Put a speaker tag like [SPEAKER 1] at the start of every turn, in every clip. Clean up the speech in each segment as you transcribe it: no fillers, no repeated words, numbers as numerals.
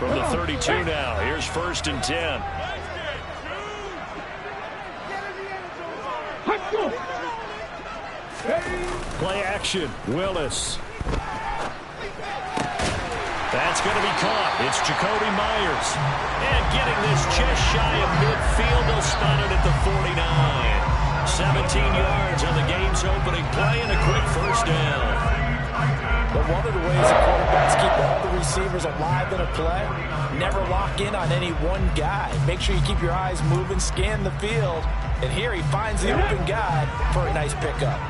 [SPEAKER 1] From the 32 now, here's 1st and 10. Play action, Willis. That's going to be caught. It's Jakobi Meyers. And getting this just shy of midfield, they'll spot it at the 49. 17 yards on the game's opening play and a quick 1st down.
[SPEAKER 2] But one of the ways the quarterbacks keep all the receivers alive in a play, never lock in on any one guy. Make sure you keep your eyes moving, scan the field. And here he finds the open guy for a nice pickup.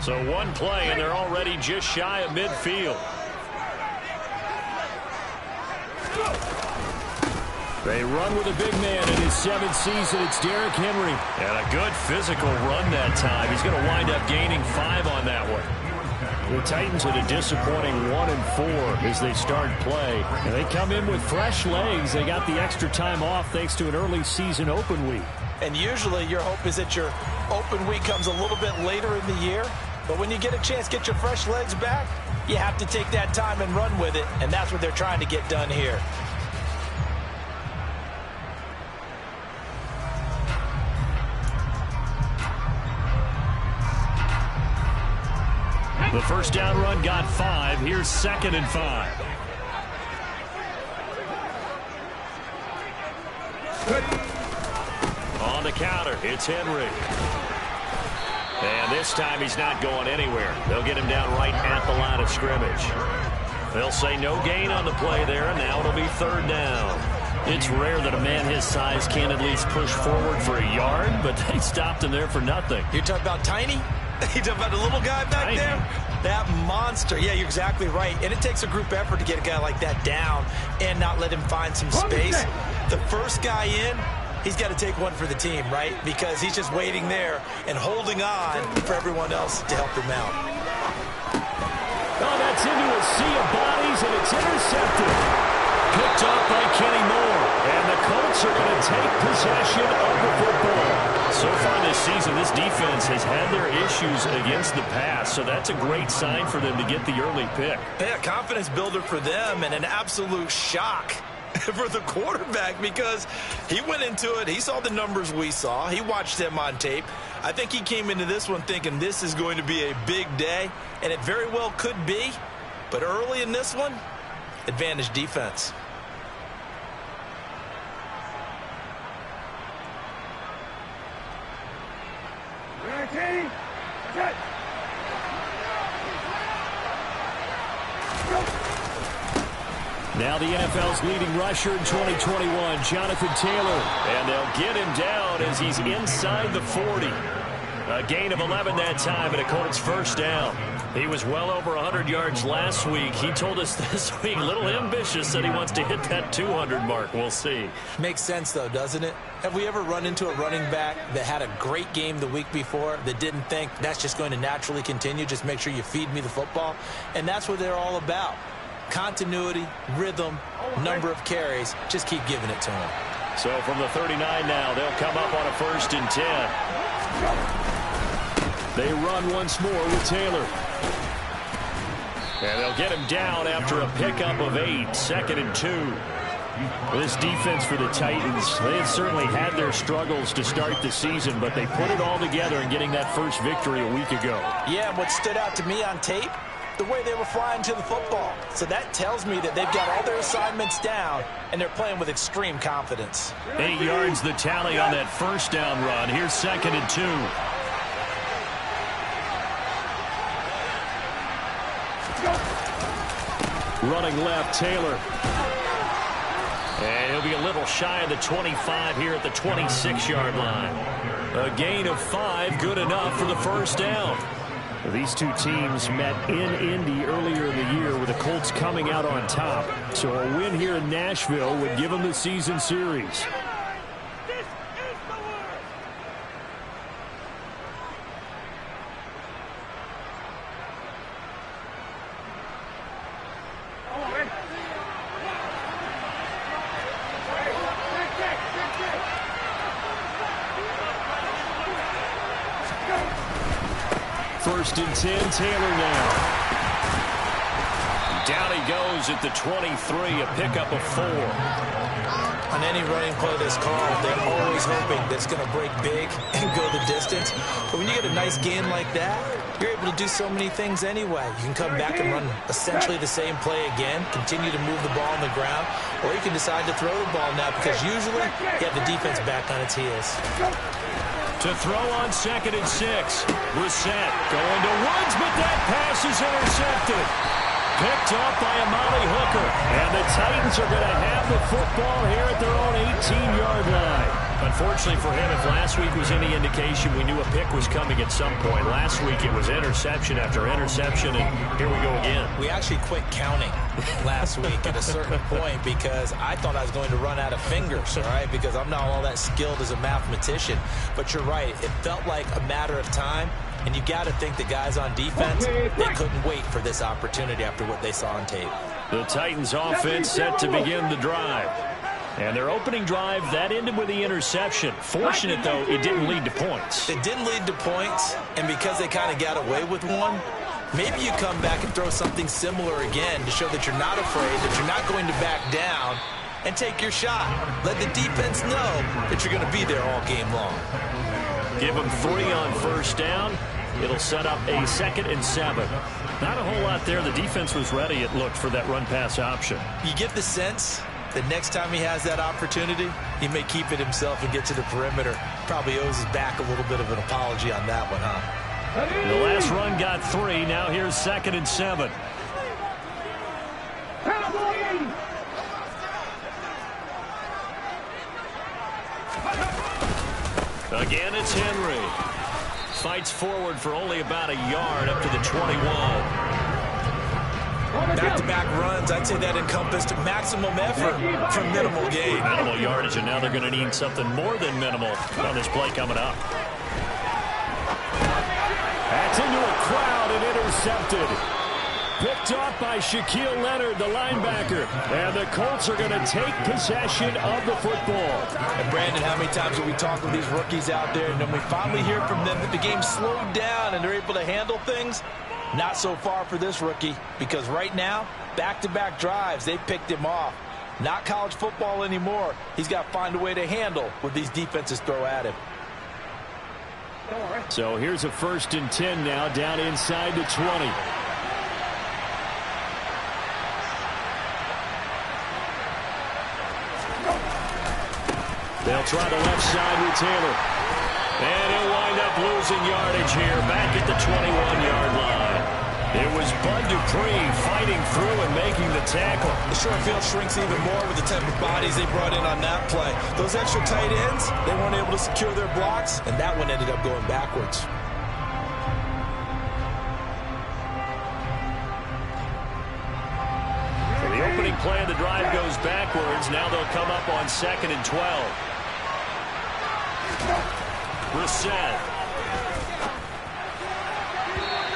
[SPEAKER 1] So one play, and they're already just shy of midfield. They run with a big man in his 7th season. It's Derrick Henry. And a good physical run that time. He's going to wind up gaining 5 on that one. The Titans at a disappointing 1-4 as they start play. And they come in with fresh legs. They got the extra time off thanks to an early season open week.
[SPEAKER 2] And usually your hope is that your open week comes a little bit later in the year. But when you get a chance to get your fresh legs back, you have to take that time and run with it. And that's what they're trying to get done here.
[SPEAKER 1] The 1st down run got 5. Here's 2nd and 5. On the counter, it's Henry. And this time he's not going anywhere. They'll get him down right at the line of scrimmage. They'll say no gain on the play there, and now it'll be 3rd down. It's rare that a man his size can at least push forward for a yard, but they stopped him there for nothing.
[SPEAKER 2] You're talking about tiny? You're talking about the little guy back
[SPEAKER 1] Tiny.
[SPEAKER 2] there? That monster. Yeah, you're exactly right. And it takes a group effort to get a guy like that down and not let him find some space. The first guy in, he's got to take one for the team, right? Because he's just waiting there and holding on for everyone else to help him out.
[SPEAKER 1] Oh, that's into a sea of bodies, and it's intercepted. Picked up by Kenny Moore. And the Colts are going to take possession of the football. So far this season, this defense has had their issues against the pass, so that's a great sign for them to get the early pick.
[SPEAKER 2] Yeah, confidence builder for them and an absolute shock for the quarterback because he went into it. He saw the numbers we saw. He watched them on tape. I think he came into this one thinking this is going to be a big day, and it very well could be. But early in this one, advantage defense.
[SPEAKER 1] Now the NFL's leading rusher in 2021, Jonathan Taylor. And they'll get him down as he's inside the 40. A gain of 11 that time and a Colts 1st down. He was well over 100 yards last week. He told us this week, a little ambitious, that he wants to hit that 200 mark. We'll see.
[SPEAKER 2] Makes sense, though, doesn't it? Have we ever run into a running back that had a great game the week before that didn't think that's just going to naturally continue? Just make sure you feed me the football. And that's what they're all about. Continuity, rhythm, number of carries. Just keep giving it to him.
[SPEAKER 1] So from the 39 now, they'll come up on a 1st and 10. They run once more with Taylor. And they'll get him down after a pickup of 8, 2nd and 2. This defense for the Titans, they have certainly had their struggles to start the season, but they put it all together in getting that first victory a week ago.
[SPEAKER 2] Yeah, and what stood out to me on tape, the way they were flying to the football. So that tells me that they've got all their assignments down, and they're playing with extreme confidence.
[SPEAKER 1] 8 yards the tally on that 1st down run. Here's 2nd and 2. Running left, Taylor. And he'll be a little shy of the 25 here at the 26-yard line. A gain of 5, good enough for the 1st down. These two teams met in Indy earlier in the year with the Colts coming out on top. So a win here in Nashville would give them the season series. First and 10, Taylor now. Down he goes at the 23, a pickup of 4.
[SPEAKER 2] On any running play that's called, they're always hoping that it's going to break big and go the distance. But when you get a nice gain like that, you're able to do so many things anyway. You can come back and run essentially the same play again, continue to move the ball on the ground, or you can decide to throw the ball now because usually you have the defense back on its heels.
[SPEAKER 1] To throw on 2nd and 6. Brissett going to Woods, but that pass is intercepted. Picked off by Amani Hooker. And the Titans are going to have the football here at their own 18-yard line. Unfortunately for him, if last week was any indication, we knew a pick was coming at some point. Last week it was interception after interception, and here we go again.
[SPEAKER 2] We actually quit counting last week at a certain point because I thought I was going to run out of fingers, all right, because I'm not all that skilled as a mathematician. But you're right. It felt like a matter of time. And you got to think the guys on defense, they couldn't wait for this opportunity after what they saw on tape.
[SPEAKER 1] The Titans offense set to begin the drive. And their opening drive, that ended with the interception. Fortunate, though, it didn't lead to points.
[SPEAKER 2] It didn't lead to points, and because they kind of got away with one, maybe you come back and throw something similar again to show that you're not afraid, that you're not going to back down, and take your shot. Let the defense know that you're going to be there all game long.
[SPEAKER 1] Give them 3 on first down. It'll set up a 2nd and 7. Not a whole lot there. The defense was ready, it looked, for that run-pass option.
[SPEAKER 2] You get the sense that next time he has that opportunity, he may keep it himself and get to the perimeter. Probably owes his back a little bit of an apology on that one, huh?
[SPEAKER 1] The last run got 3. Now here's 2nd and 7. Again, it's Henry. Fights forward for only about a yard up to the 21.
[SPEAKER 2] Back-to-back runs, I'd say that encompassed maximum effort for minimal gain.
[SPEAKER 1] Minimal yardage, and now they're going to need something more than minimal on this play coming up. That's into a crowd and intercepted. Picked off by Shaquille Leonard, the linebacker. And the Colts are going to take possession of the football.
[SPEAKER 2] And Brandon, how many times have we talked with these rookies out there, and then we finally hear from them that the game slowed down and they're able to handle things? Not so far for this rookie, because right now, back-to-back drives, they picked him off. Not college football anymore. He's got to find a way to handle what these defenses throw at him.
[SPEAKER 1] So here's a 1st and 10 now, down inside the 20. They'll try the left side with Taylor. And he'll wind up losing yardage here back at the 21-yard line. It was Bud Dupree fighting through and making the tackle.
[SPEAKER 2] The short field shrinks even more with the type of bodies they brought in on that play. Those extra tight ends, they weren't able to secure their blocks, and that one ended up going backwards.
[SPEAKER 1] So the opening play of the drive goes backwards. Now they'll come up on 2nd and 12. Brissett.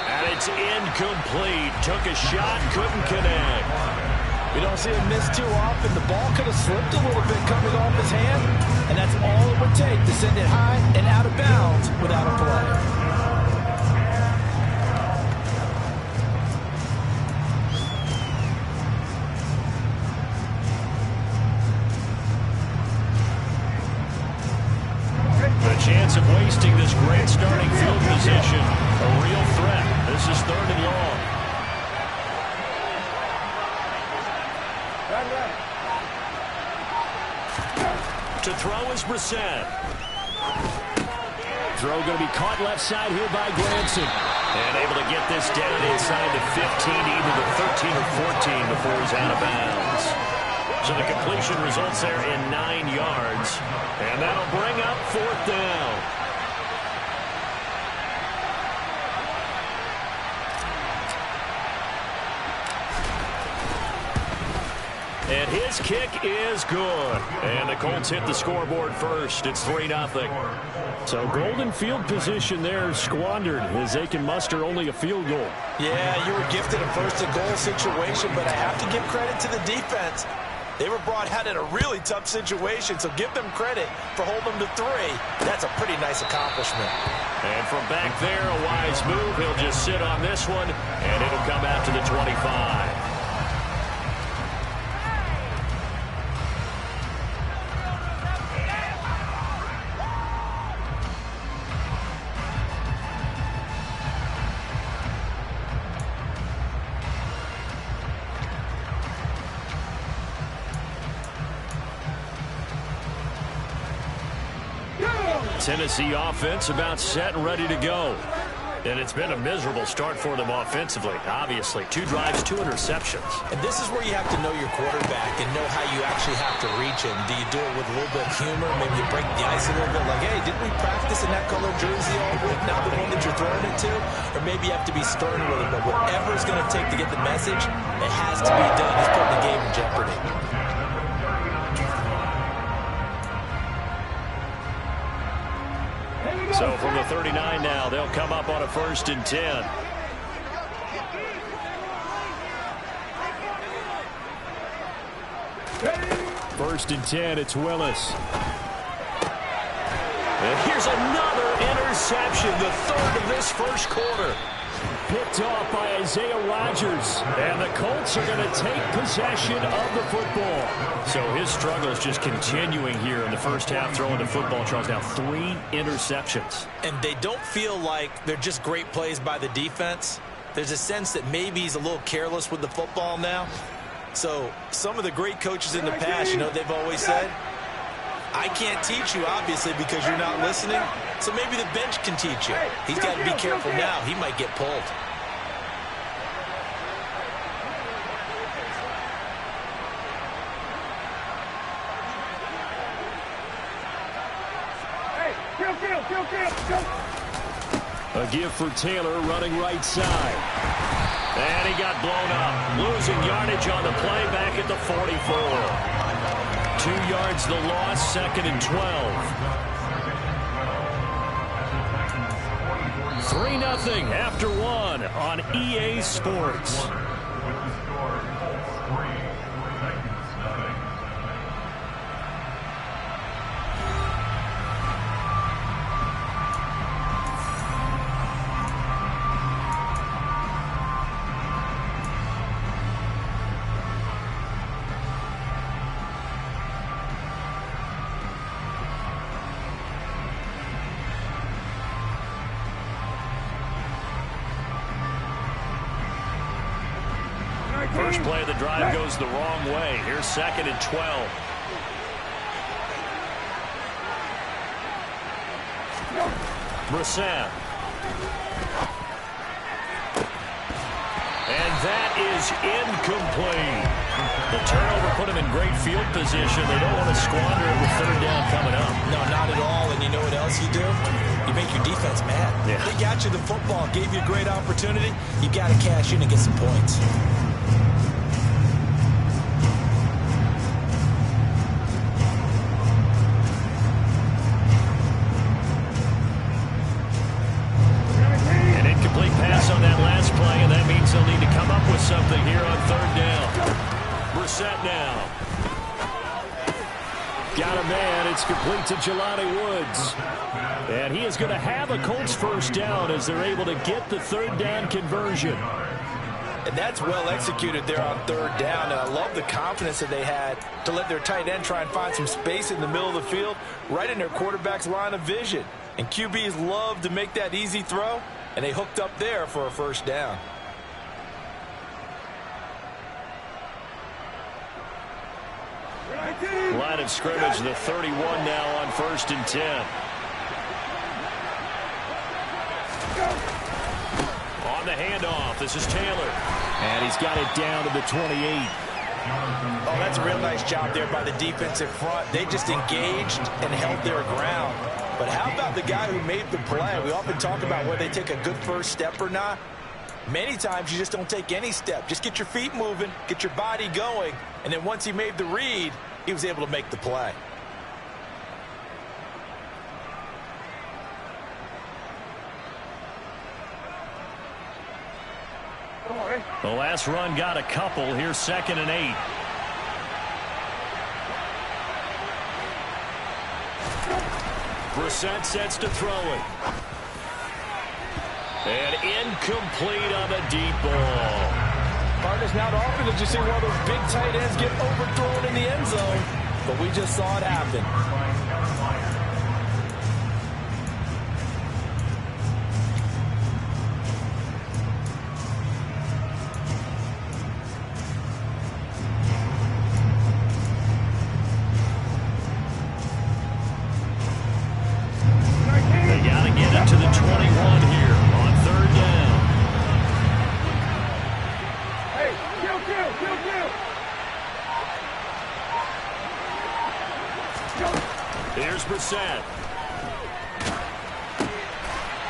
[SPEAKER 1] And it's incomplete. Took a shot, couldn't connect.
[SPEAKER 2] We don't see him miss too often. The ball could have slipped a little bit coming off his hand, and that's all it would take to send it high and out of bounds without a play.
[SPEAKER 1] Chance of wasting this great starting field position. A real threat. This is 3rd and long. To throw is Brissett. Throw going to be caught left side here by Granson. And able to get this down inside the 15, either the 13 or 14 before he's out of bounds. So the completion results there in 9 yards. And that'll bring up 4th down. And his kick is good. And the Colts hit the scoreboard first. It's 3-0. So golden field position there squandered as they can muster only a field goal.
[SPEAKER 2] Yeah, you were gifted a 1st-and-goal situation, but I have to give credit to the defense. They were brought out in a really tough situation, so give them credit for holding them to 3. That's a pretty nice accomplishment.
[SPEAKER 1] And from back there, a wise move. He'll just sit on this one, and it'll come out to the 25. Tennessee offense about set and ready to go. And it's been a miserable start for them offensively, obviously. 2 drives, 2 interceptions.
[SPEAKER 2] And this is where you have to know your quarterback and know how you actually have to reach him. Do you do it with a little bit of humor? Maybe you break the ice a little bit, like, hey, didn't we practice in that color jersey all week, not the one that you're throwing it to? Or maybe you have to be stern with him, but whatever it's going to take to get the message, it has to be done. He's putting the game in jeopardy.
[SPEAKER 1] So from the 39 now, they'll come up on a 1st and 10. First and 10, it's Willis. And here's another interception, the 3rd of this first quarter. Picked off by Isaiah Rodgers. And the Colts are going to take possession of the football. So his struggle is just continuing here in the first half, throwing the football. Charles, now 3 interceptions.
[SPEAKER 2] And they don't feel like they're just great plays by the defense. There's a sense that maybe he's a little careless with the football now. So some of the great coaches in the past, you know, they've always said, I can't teach you, obviously, because you're not listening. So maybe the bench can teach you. He's got to be careful now. He might get pulled.
[SPEAKER 1] A give for Taylor running right side. And he got blown up. Losing yardage on the play back at the 44. 2 yards the loss, 2nd and 12. 3-0 after 1 on EA Sports. First play of the drive goes the wrong way. Here's 2nd and 12. Brissett. And that is incomplete. The turnover put him in great field position. They don't want to squander it with 3rd down coming up.
[SPEAKER 2] No, not at all. And you know what else you do? You make your defense mad.
[SPEAKER 1] Yeah.
[SPEAKER 2] They got you the football, gave you a great opportunity. You got to cash in and get some points.
[SPEAKER 1] On that last play, and that means they'll need to come up with something here on 3rd down. Brissett now. Got a man. It's complete to Jelani Woods. And he is going to have a Colts 1st down as they're able to get the 3rd down conversion.
[SPEAKER 2] And that's well executed there on 3rd down. And I love the confidence that they had to let their tight end try and find some space in the middle of the field, right in their quarterback's line of vision. And QBs love to make that easy throw. And they hooked up there for a 1st down.
[SPEAKER 1] Line of scrimmage, the 31 now on 1st and 10. On the handoff, this is Taylor. And he's got it down to the 28.
[SPEAKER 2] Oh, that's a real nice job there by the defensive front. They just engaged and held their ground. But how about the guy who made the play? We often talk about whether they take a good first step or not. Many times you just don't take any step. Just get your feet moving, get your body going, and then once he made the read, he was able to make the play.
[SPEAKER 1] The last run got a couple. Here's 2nd and 8. Brissett sets to throw it. And incomplete on the deep ball.
[SPEAKER 2] Partners, not often did you see one of those big tight ends get overthrown in the end zone, but we just saw it happen.
[SPEAKER 1] set.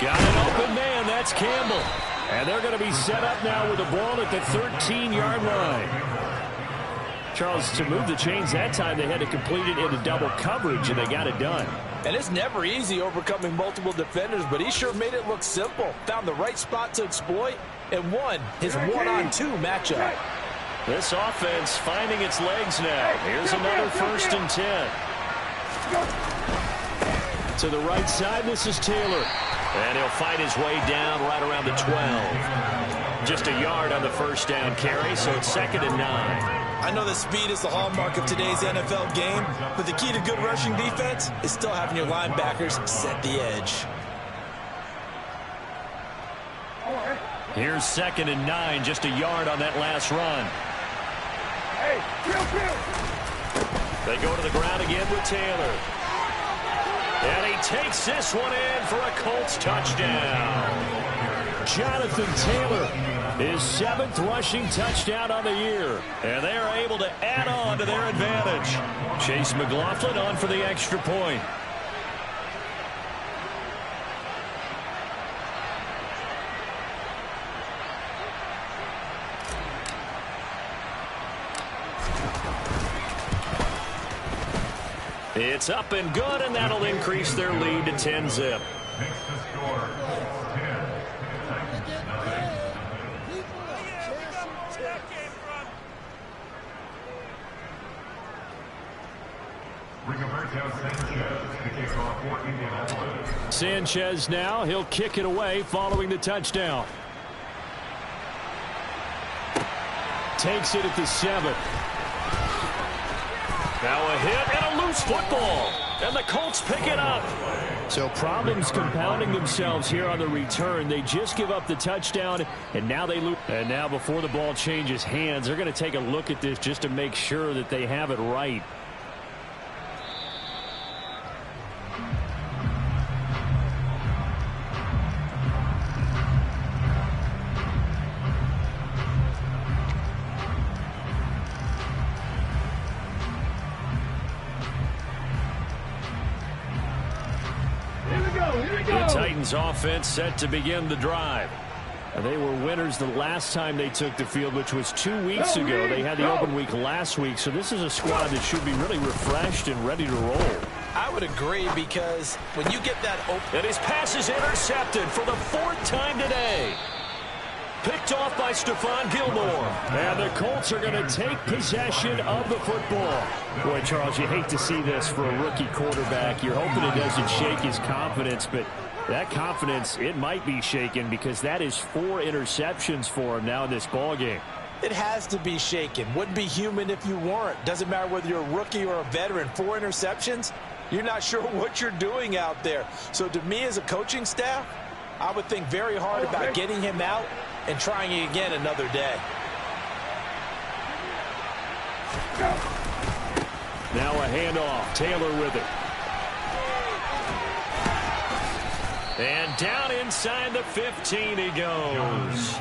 [SPEAKER 1] Got an open man. That's Campbell. And they're going to be set up now with the ball at the 13-yard line. Charles, to move the chains that time, they had to complete it into double coverage, and they got it done.
[SPEAKER 3] And it's never easy overcoming multiple defenders, but he sure made it look simple. Found the right spot to exploit and won his one-on-two matchup.
[SPEAKER 1] This offense finding its legs now. Here's another 1st and 10. To the right side, this is Taylor. And he'll fight his way down right around the 12. Just a yard on the first down carry, so it's 2nd and 9.
[SPEAKER 2] I know that speed is the hallmark of today's NFL game, but the key to good rushing defense is still having your linebackers set the edge.
[SPEAKER 1] Here's 2nd and 9, just a yard on that last run. They go to the ground again with Taylor. And he takes this one in for a Colts touchdown. Jonathan Taylor, his 7th rushing touchdown on the year. And they are able to add on to their advantage. Chase McLaughlin on for the extra point. It's up and good, and that'll increase their lead to 10-zip. Sanchez now, he'll kick it away following the touchdown. Takes it at the 7. Now a hit and a loose football. And the Colts pick it up. So problems compounding themselves here on the return. They just give up the touchdown, and now they lose. And now before the ball changes hands, they're going to take a look at this just to make sure that they have it right. Offense set to begin the drive. They were winners the last time they took the field, which was 2 weeks ago. They had the open week last week, so this is a squad that should be really refreshed and ready to roll.
[SPEAKER 2] I would agree, because when you get that open...
[SPEAKER 1] And his pass is intercepted for the 4th time today. Picked off by Stephon Gilmore. And the Colts are going to take possession of the football. Boy, Charles, you hate to see this for a rookie quarterback. You're hoping it doesn't shake his confidence, but that confidence, it might be shaken, because that is 4 interceptions for him now in this ball game.
[SPEAKER 3] It has to be shaken. Wouldn't be human if you weren't. Doesn't matter whether you're a rookie or a veteran. 4 interceptions, you're not sure what you're doing out there. So to me as a coaching staff, I would think very hard about getting him out and trying it again another day.
[SPEAKER 1] Now a handoff. Taylor with it. And down inside the 15 he goes.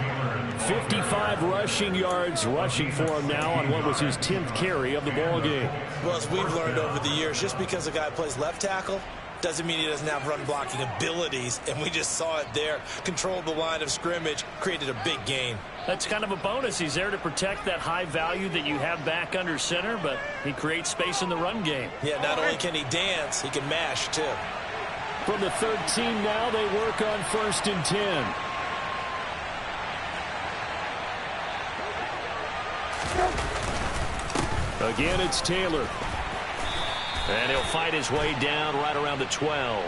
[SPEAKER 1] 55 rushing yards rushing for him now on what was his 10th carry of the ball game.
[SPEAKER 2] Well, as we've learned over the years, just because a guy plays left tackle doesn't mean he doesn't have run blocking abilities, and we just saw it there. Controlled the line of scrimmage, created a big gain.
[SPEAKER 1] That's kind of a bonus. He's there to protect that high value that you have back under center, but he creates space in the run game.
[SPEAKER 2] Yeah, not only can he dance, he can mash too.
[SPEAKER 1] From the 13 now, they work on 1st and 10. Again, it's Taylor. And he'll fight his way down right around the 12.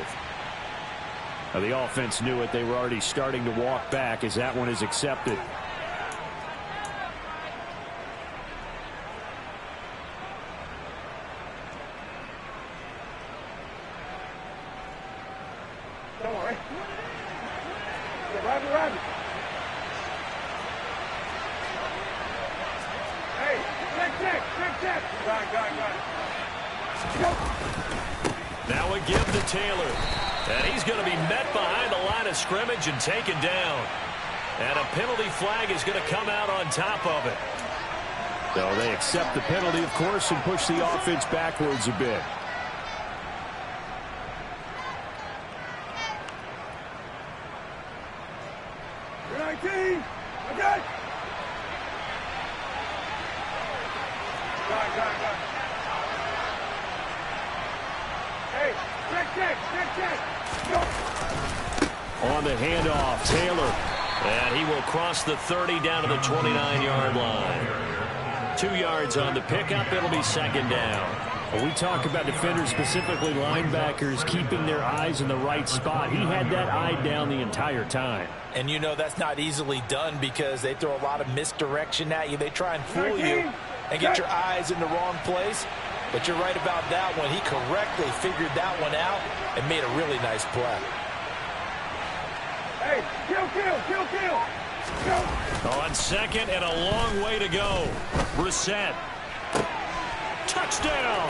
[SPEAKER 1] Now, the offense knew it. They were already starting to walk back as that one is accepted.
[SPEAKER 4] Don't worry. Right. Hey, check. Got it.
[SPEAKER 1] Now a give to Taylor. And he's going to be met behind the line of scrimmage and taken down. And a penalty flag is going to come out on top of it. So they accept the penalty, of course, and push the offense backwards a bit.
[SPEAKER 4] You're 19. Okay. Got. Hey, check. Go.
[SPEAKER 1] On the handoff, Taylor. And he will cross the 30 down to the 29-yard line. 2 yards on the pickup. It'll be second down.
[SPEAKER 5] When we talk about defenders, specifically linebackers, keeping their eyes in the right spot, he had that eye down the entire time.
[SPEAKER 3] And you know that's not easily done because they throw a lot of misdirection at you. They try and fool you and get your eyes in the wrong place. But you're right about that one. He correctly figured that one out and made a really nice play.
[SPEAKER 4] Hey, kill. Go.
[SPEAKER 1] On second and a long way to go. Brissett. Touchdown.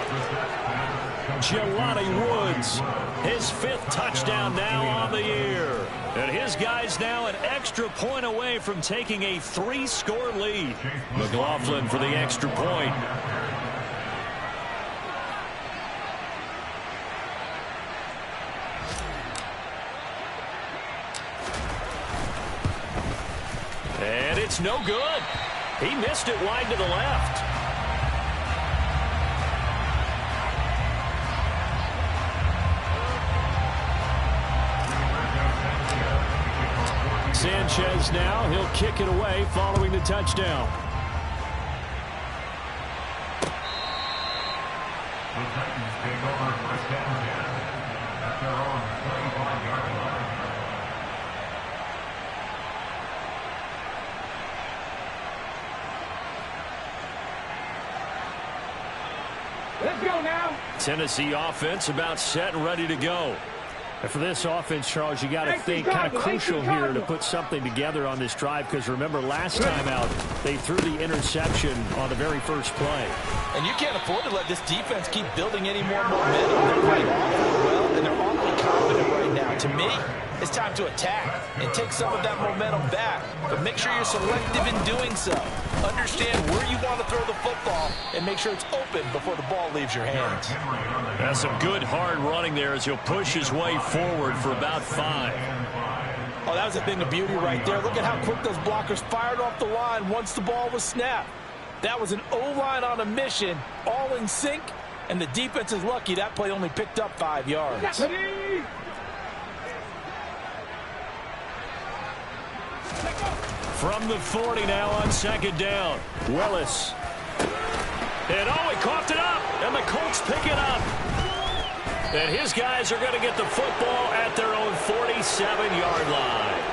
[SPEAKER 1] Jelani Woods. His 5th touchdown now on the year. And his guys now an extra point away from taking a 3-score lead. McLaughlin for the extra point. And it's no good. He missed it wide to the left. Sanchez now, he'll kick it away following the touchdown.
[SPEAKER 6] The Titans take over first down at their own 35-yard line.
[SPEAKER 4] Let's go now.
[SPEAKER 1] Tennessee offense about set and ready to go.
[SPEAKER 5] And for this offense, Charles, you got to think kind of crucial here to put something together on this drive because remember last time out they threw the interception on the very first play.
[SPEAKER 3] And you can't afford to let this defense keep building any more momentum. They're playing awfully well and they're awfully confident right now. To me, it's time to attack and take some of that momentum back. But make sure you're selective in doing so. Understand where you want to throw the football and make sure it's open before the ball leaves your hands.
[SPEAKER 1] That's some good hard running there as he'll push his way forward for about 5.
[SPEAKER 3] Oh, that was a thing of beauty right there. Look at how quick those blockers fired off the line once the ball was snapped. That was an O-line on a mission, all in sync, and the defense is lucky that play only picked up 5 yards.
[SPEAKER 1] From the 40 now on second down. Willis. And he coughed it up, and the Colts pick it up. And his guys are going to get the football at their own 47-yard line.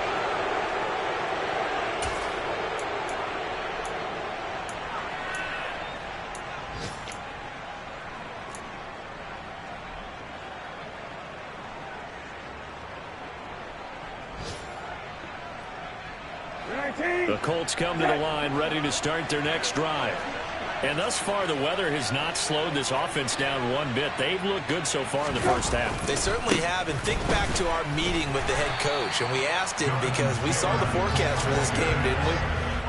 [SPEAKER 1] The Colts come to the line ready to start their next drive. And thus far, the weather has not slowed this offense down one bit. They've looked good so far in the first half.
[SPEAKER 2] They certainly have. And think back to our meeting with the head coach. And we asked him because we saw the forecast for this game, didn't we?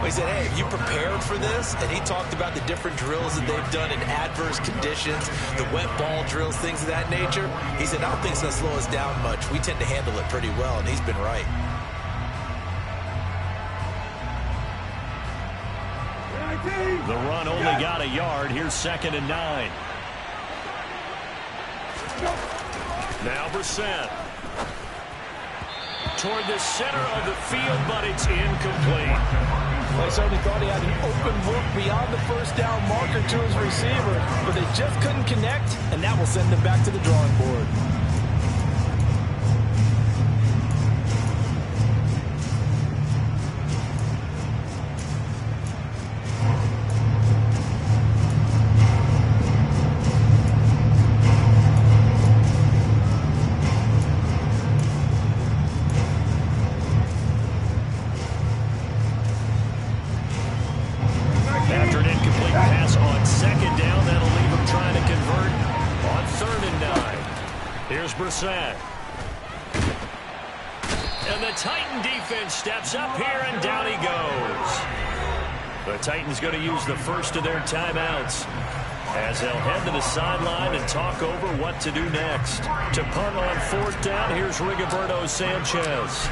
[SPEAKER 2] We said, hey, have you prepared for this? And he talked about the different drills that they've done in adverse conditions, the wet ball drills, things of that nature. He said, I don't think it's going to slow us down much. We tend to handle it pretty well, and he's been right.
[SPEAKER 1] The run only got a yard. Here's 2nd and 9. Now Brissett. Toward the center of the field, but it's incomplete.
[SPEAKER 3] They certainly thought he had an open look beyond the first down marker to his receiver, but they just couldn't connect, and that will send them back to the drawing board.
[SPEAKER 1] After an incomplete pass on 2nd down, that'll leave him trying to convert on 3rd and 9. Here's Brissett. And the Titan defense steps up here, and down he goes. The Titans going to use the first of their timeouts as they'll head to the sideline and talk over what to do next. To punt on 4th down, here's Rigoberto Sanchez.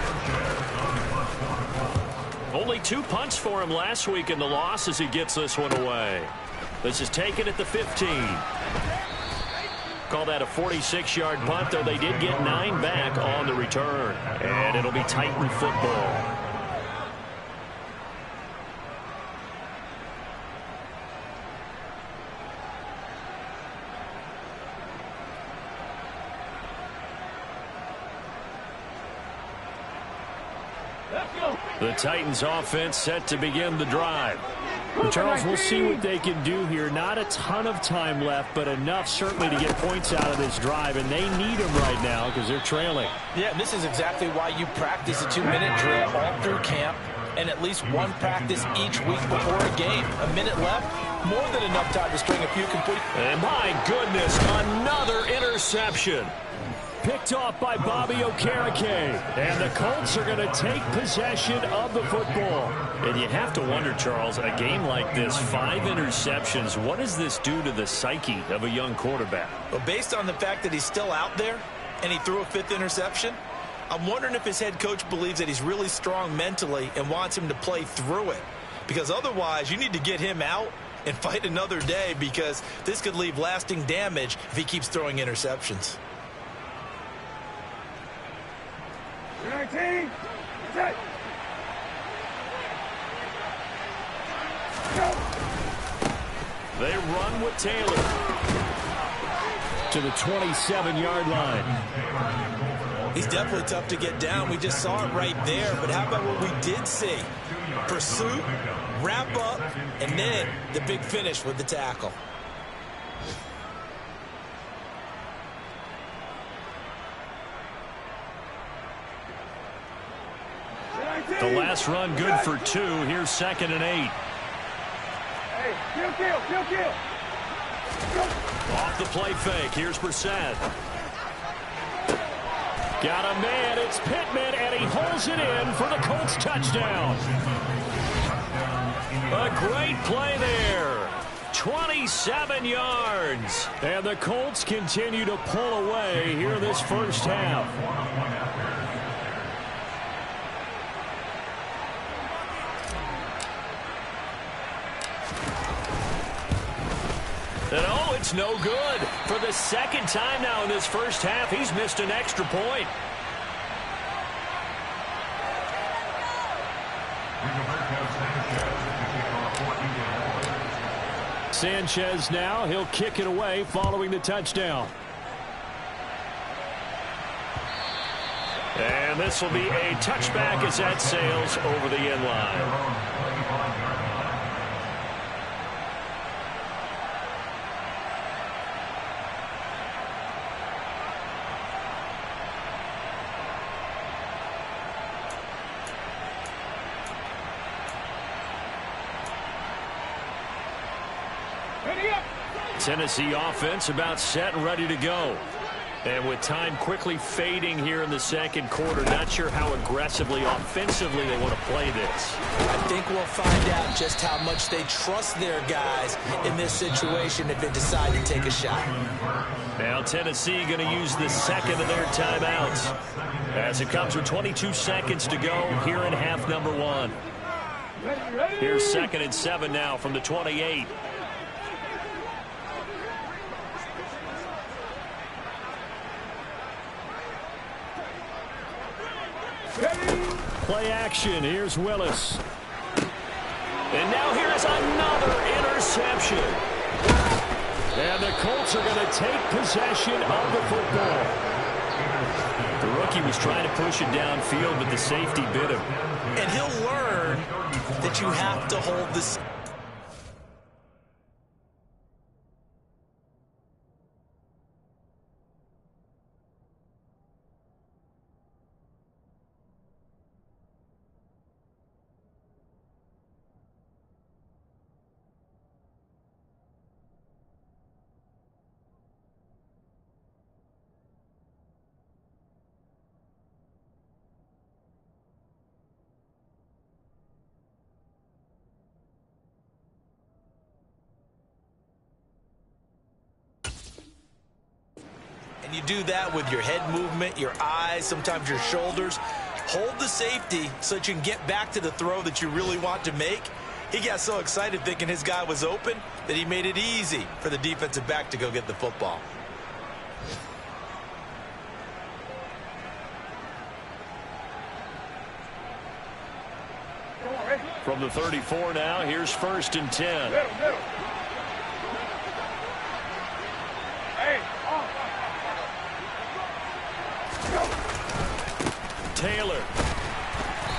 [SPEAKER 1] Only 2 punts for him last week in the loss as he gets this one away. This is taken at the 15. Call that a 46-yard punt, though they did get 9 back on the return. And it'll be Titan football. The Titans offense set to begin the drive. Well, Charles, we'll see what they can do here. Not a ton of time left, but enough certainly to get points out of this drive, and they need them right now because they're trailing.
[SPEAKER 3] Yeah, and this is exactly why you practice a 2-minute drill all through camp and at least one practice each week before a game. A minute left, more than enough time to string a few complete.
[SPEAKER 1] And my goodness, another interception. Picked off by Bobby Okereke. And the Colts are going to take possession of the football. And you have to wonder, Charles, a game like this, 5 interceptions, what does this do to the psyche of a young quarterback?
[SPEAKER 2] Well, based on the fact that he's still out there and he threw a 5th interception, I'm wondering if his head coach believes that he's really strong mentally and wants him to play through it. Because otherwise, you need to get him out and fight another day, because this could leave lasting damage if he keeps throwing interceptions.
[SPEAKER 4] 19, set. Go.
[SPEAKER 1] They run with Taylor to the 27-yard line.
[SPEAKER 2] He's definitely tough to get down. We just saw it right there. But how about what we did see? Pursuit, wrap up, and then the big finish with the tackle.
[SPEAKER 1] The last run good for 2. Here's 2nd and 8.
[SPEAKER 4] Hey, kill.
[SPEAKER 1] Off the play fake. Here's Brissett. Got a man. It's Pittman, and he holds it in for the Colts touchdown. A great play there. 27 yards. And the Colts continue to pull away here this first half. And oh, it's no good. For the 2nd time now in this first half, he's missed an extra point. Sanchez now, he'll kick it away following the touchdown. And this will be a touchback as that sails over the end line. Tennessee offense about set and ready to go. And with time quickly fading here in the 2nd quarter, not sure how aggressively, offensively they want to play this.
[SPEAKER 3] I think we'll find out just how much they trust their guys in this situation if they decide to take a shot.
[SPEAKER 1] Now Tennessee going to use the 2nd of their timeouts as it comes with 22 seconds to go here in half number 1. Here's 2nd and 7 now from the 28. Play action. Here's Willis. And now here's another interception. And the Colts are going to take possession of the football. The rookie was trying to push it downfield, but the safety bit him.
[SPEAKER 2] And he'll learn that you have to hold this. And you do that with your head movement, your eyes, sometimes your shoulders. hold the safety so that you can get back to the throw that you really want to make. He got so excited thinking his guy was open that he made it easy for the defensive back to go get the football.
[SPEAKER 1] From the 34 now, here's 1st and 10.
[SPEAKER 4] Middle. Hey,
[SPEAKER 1] Taylor.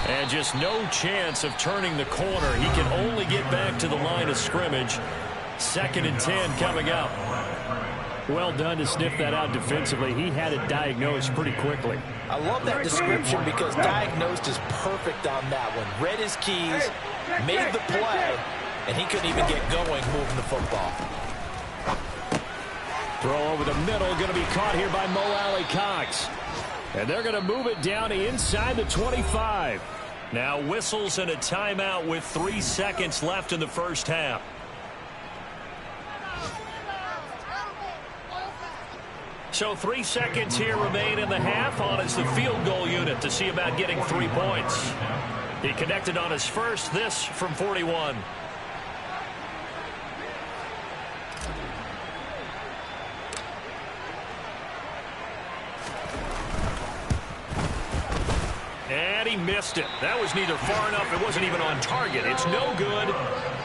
[SPEAKER 1] And just no chance of turning the corner. He can only get back to the line of scrimmage. 2nd and 10 coming up.
[SPEAKER 5] Well done to sniff that out defensively. He had it diagnosed pretty quickly.
[SPEAKER 3] I love that description because diagnosed is perfect on that one. Read his keys, made the play, and he couldn't even get going moving the football.
[SPEAKER 5] Throw over the middle, going to be caught here by Mo Alley-Cox. And they're going to move it down inside the 25.
[SPEAKER 1] Now whistles and a timeout with 3 seconds left in the first half. So 3 seconds here remain in the half. On is the field goal unit to see about getting 3 points. He connected on his first, this from 41. And he missed it. That was neither far enough. It wasn't even on target. It's no good.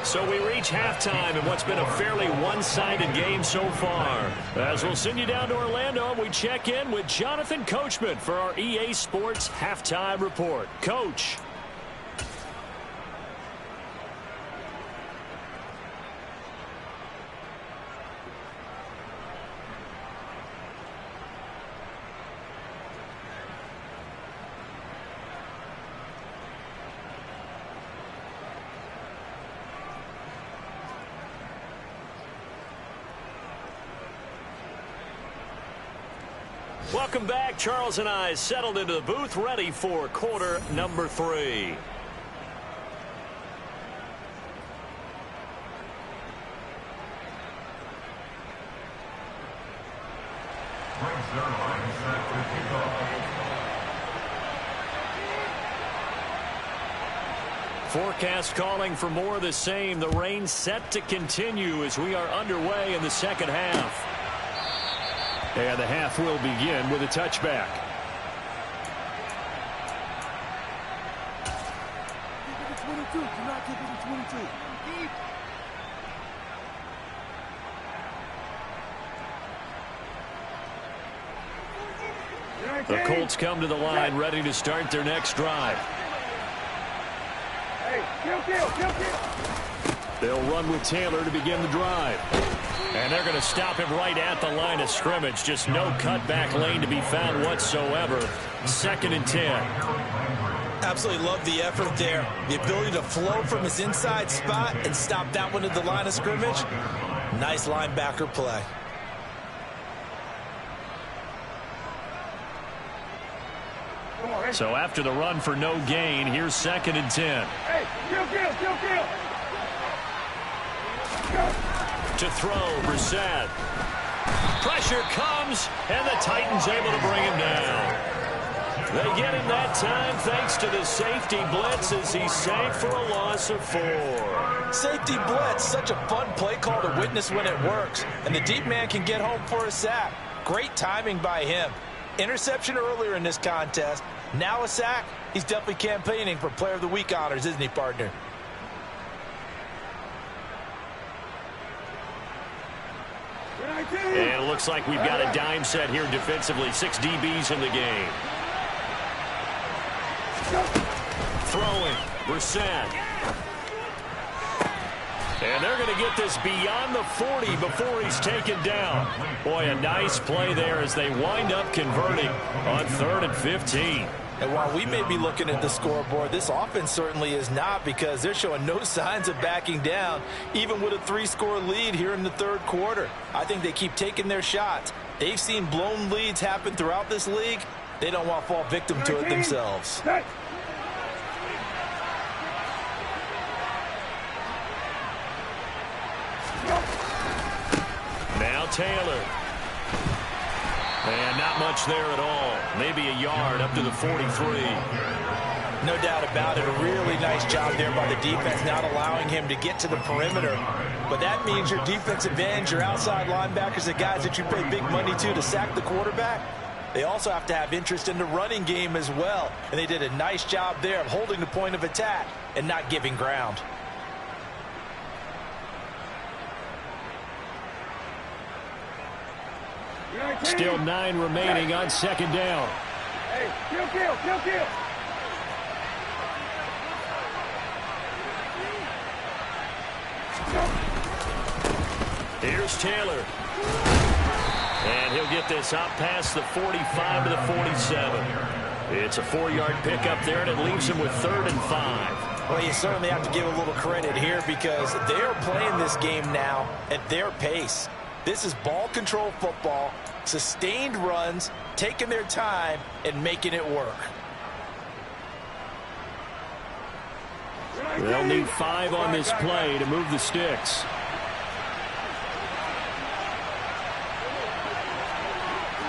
[SPEAKER 1] So we reach halftime in what's been a fairly one-sided game so far. As we'll send you down to Orlando, we check in with Jonathan Coachman for our EA Sports Halftime Report. Coach. Welcome back. Charles and I settled into the booth, ready for quarter number 3. Forecast calling for more of the same. The rain set to continue as we are underway in the second half. And the half will begin with a touchback. The Colts come to the line ready to start their next drive.
[SPEAKER 4] Hey, kill.
[SPEAKER 5] They'll run with Taylor to begin the drive.
[SPEAKER 1] And they're going to stop him right at the line of scrimmage. Just no cutback lane to be found whatsoever. 2nd and 10.
[SPEAKER 2] Absolutely love the effort there. The ability to flow from his inside spot and stop that one at the line of scrimmage. Nice linebacker play.
[SPEAKER 1] So after the run for no gain, here's 2nd and 10.
[SPEAKER 4] Hey, kill.
[SPEAKER 1] To throw, Brissett. Pressure comes, and the Titans able to bring him down. They get him that time thanks to the safety blitz as he sank for a loss of 4.
[SPEAKER 3] Safety blitz, such a fun play call to witness when it works. And the deep man can get home for a sack. Great timing by him. Interception earlier in this contest. Now a sack. He's definitely campaigning for Player of the Week honors, isn't he, partner?
[SPEAKER 1] And it looks like we've got a dime set here defensively. 6 DBs in the game. Throwing, Brissett. And they're going to get this beyond the 40 before he's taken down. Boy, a nice play there as they wind up converting on 3rd and 15.
[SPEAKER 3] And while we may be looking at the scoreboard, this offense certainly is not, because they're showing no signs of backing down, even with a 3-score lead here in the 3rd quarter. I think they keep taking their shots. They've seen blown leads happen throughout this league. They don't want to fall victim to it themselves.
[SPEAKER 1] Now Taylor. And not much there at all. Maybe a yard up to the 43.
[SPEAKER 3] No doubt about it. A really nice job there by the defense, not allowing him to get to the perimeter. But that means your defensive ends, your outside linebackers, the guys that you pay big money to sack the quarterback, they also have to have interest in the running game as well. And they did a nice job there of holding the point of attack and not giving ground.
[SPEAKER 5] Still 9 remaining on second down.
[SPEAKER 4] Hey, kill.
[SPEAKER 1] Here's Taylor. And he'll get this out past the 45 to the 47. It's a 4-yard pickup there, and it leaves him with 3rd and 5.
[SPEAKER 3] Well, you certainly have to give a little credit here because they're playing this game now at their pace. This is ball control football, sustained runs, taking their time, and making it work.
[SPEAKER 5] They'll need 5 on this play to move the sticks.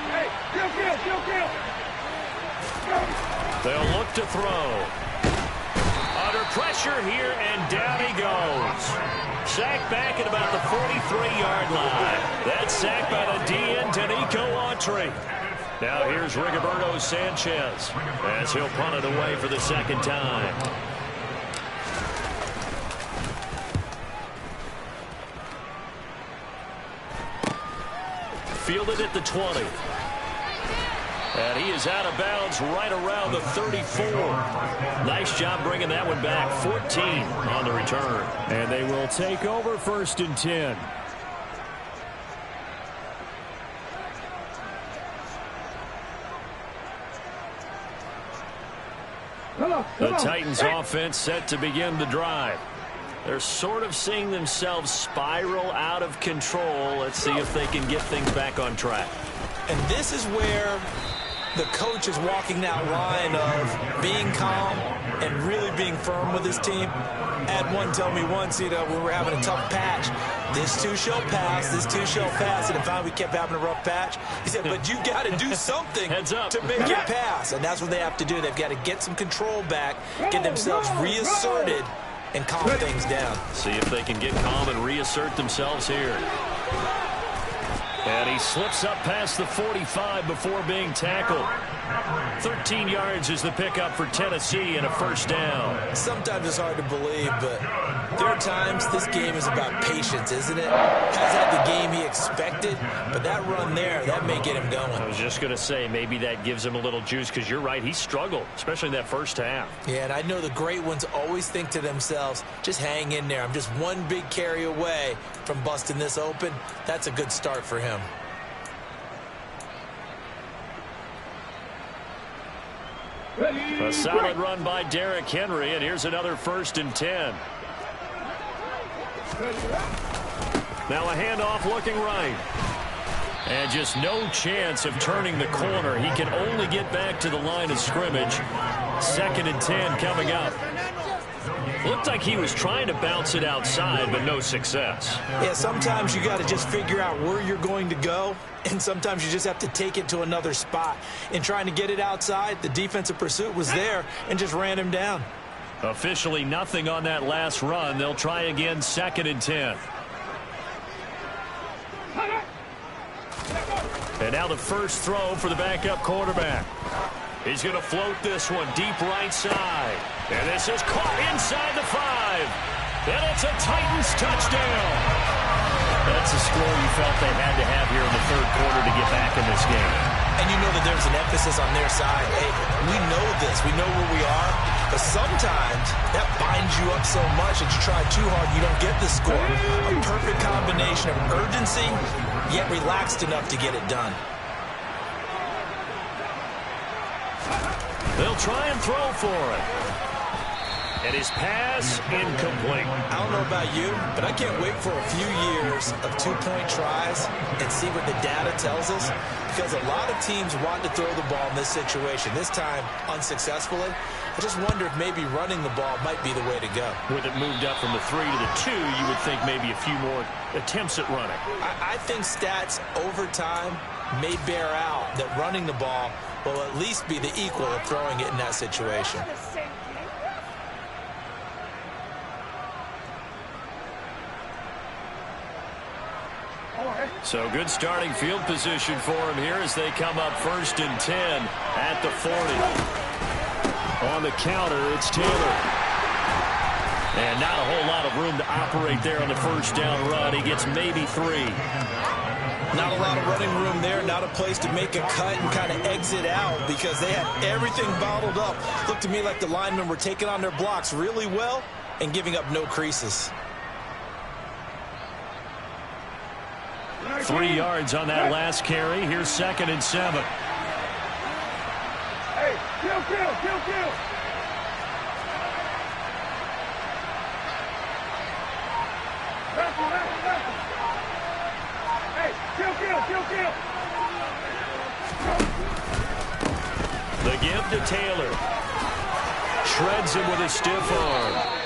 [SPEAKER 4] Hey, kill.
[SPEAKER 1] They'll look to throw. Under pressure here, and down he goes. Sacked back at about the 43-yard line. That's sacked by the DN, Danico Autry. Now here's Rigoberto Sanchez as he'll punt it away for the second time. Fielded at the 20. And he is out of bounds right around the 34. Nice job bringing that one back. 14 on the return.
[SPEAKER 5] And they will take over 1st and 10. The Titans offense set to begin the drive. They're sort of seeing themselves spiral out of control. Let's see if they can get things back on track.
[SPEAKER 3] And this is where the coach is walking that line of being calm and really being firm with his team. I had one tell me once, when we were having a tough patch, this too shall pass, this too shall pass, and finally we kept having a rough patch. He said, but you got to do something to make it pass, and that's what they have to do. They've got to get some control back, get themselves reasserted, and calm things down.
[SPEAKER 1] See if they can get calm and reassert themselves here. And he slips up past the 45 before being tackled. 13 yards is the pickup for Tennessee and a 1st down.
[SPEAKER 3] Sometimes it's hard to believe, but there are times this game is about patience, isn't it? Has had the game he expected, but that run there, that may get him going.
[SPEAKER 1] I was just going to say, maybe that gives him a little juice because you're right, he struggled, especially in that first half.
[SPEAKER 3] Yeah, and I know the great ones always think to themselves, just hang in there. I'm just one big carry away from busting this open. That's a good start for him.
[SPEAKER 1] A solid run by Derrick Henry, and here's another 1st and 10. Now a handoff looking right. And just no chance of turning the corner. He can only get back to the line of scrimmage. 2nd and 10 coming up. Looked like he was trying to bounce it outside, but no success.
[SPEAKER 3] Yeah, sometimes you got to just figure out where you're going to go, and sometimes you just have to take it to another spot. In trying to get it outside, the defensive pursuit was there and just ran him down.
[SPEAKER 1] Officially nothing on that last run. They'll try again, 2nd and 10. And now the first throw for the backup quarterback. He's going to float this one deep right side. And this is caught inside the 5. And it's a Titans touchdown. That's a score you felt they had to have here in the 3rd quarter to get back in this game.
[SPEAKER 3] And you know that there's an emphasis on their side. Hey, we know this. We know where we are. But sometimes that binds you up so much that you try too hard, you don't get the score. A perfect combination of urgency, yet relaxed enough to get it done.
[SPEAKER 1] They'll try and throw for it. And his pass incomplete.
[SPEAKER 3] I don't know about you, but I can't wait for a few years of two-point tries and see what the data tells us, because a lot of teams want to throw the ball in this situation, this time unsuccessfully. I just wonder if maybe running the ball might be the way to go.
[SPEAKER 1] With it moved up from the 3 to the 2, you would think maybe a few more attempts at running.
[SPEAKER 3] I think stats over time may bear out that running the ball will at least be the equal of throwing it in that situation.
[SPEAKER 1] So good starting field position for him here as they come up 1st and 10 at the 40. On the counter, it's Taylor. And not a whole lot of room to operate there on the first down run. He gets maybe 3.
[SPEAKER 3] Not a lot of running room there, not a place to make a cut and kind of exit out because they had everything bottled up. Looked to me like the linemen were taking on their blocks really well and giving up no creases.
[SPEAKER 1] 3 yards on that last carry. Here's 2nd and 7.
[SPEAKER 4] Hey, kill. Left. Hey, kill.
[SPEAKER 1] The give to Taylor. Shreds him with a stiff arm.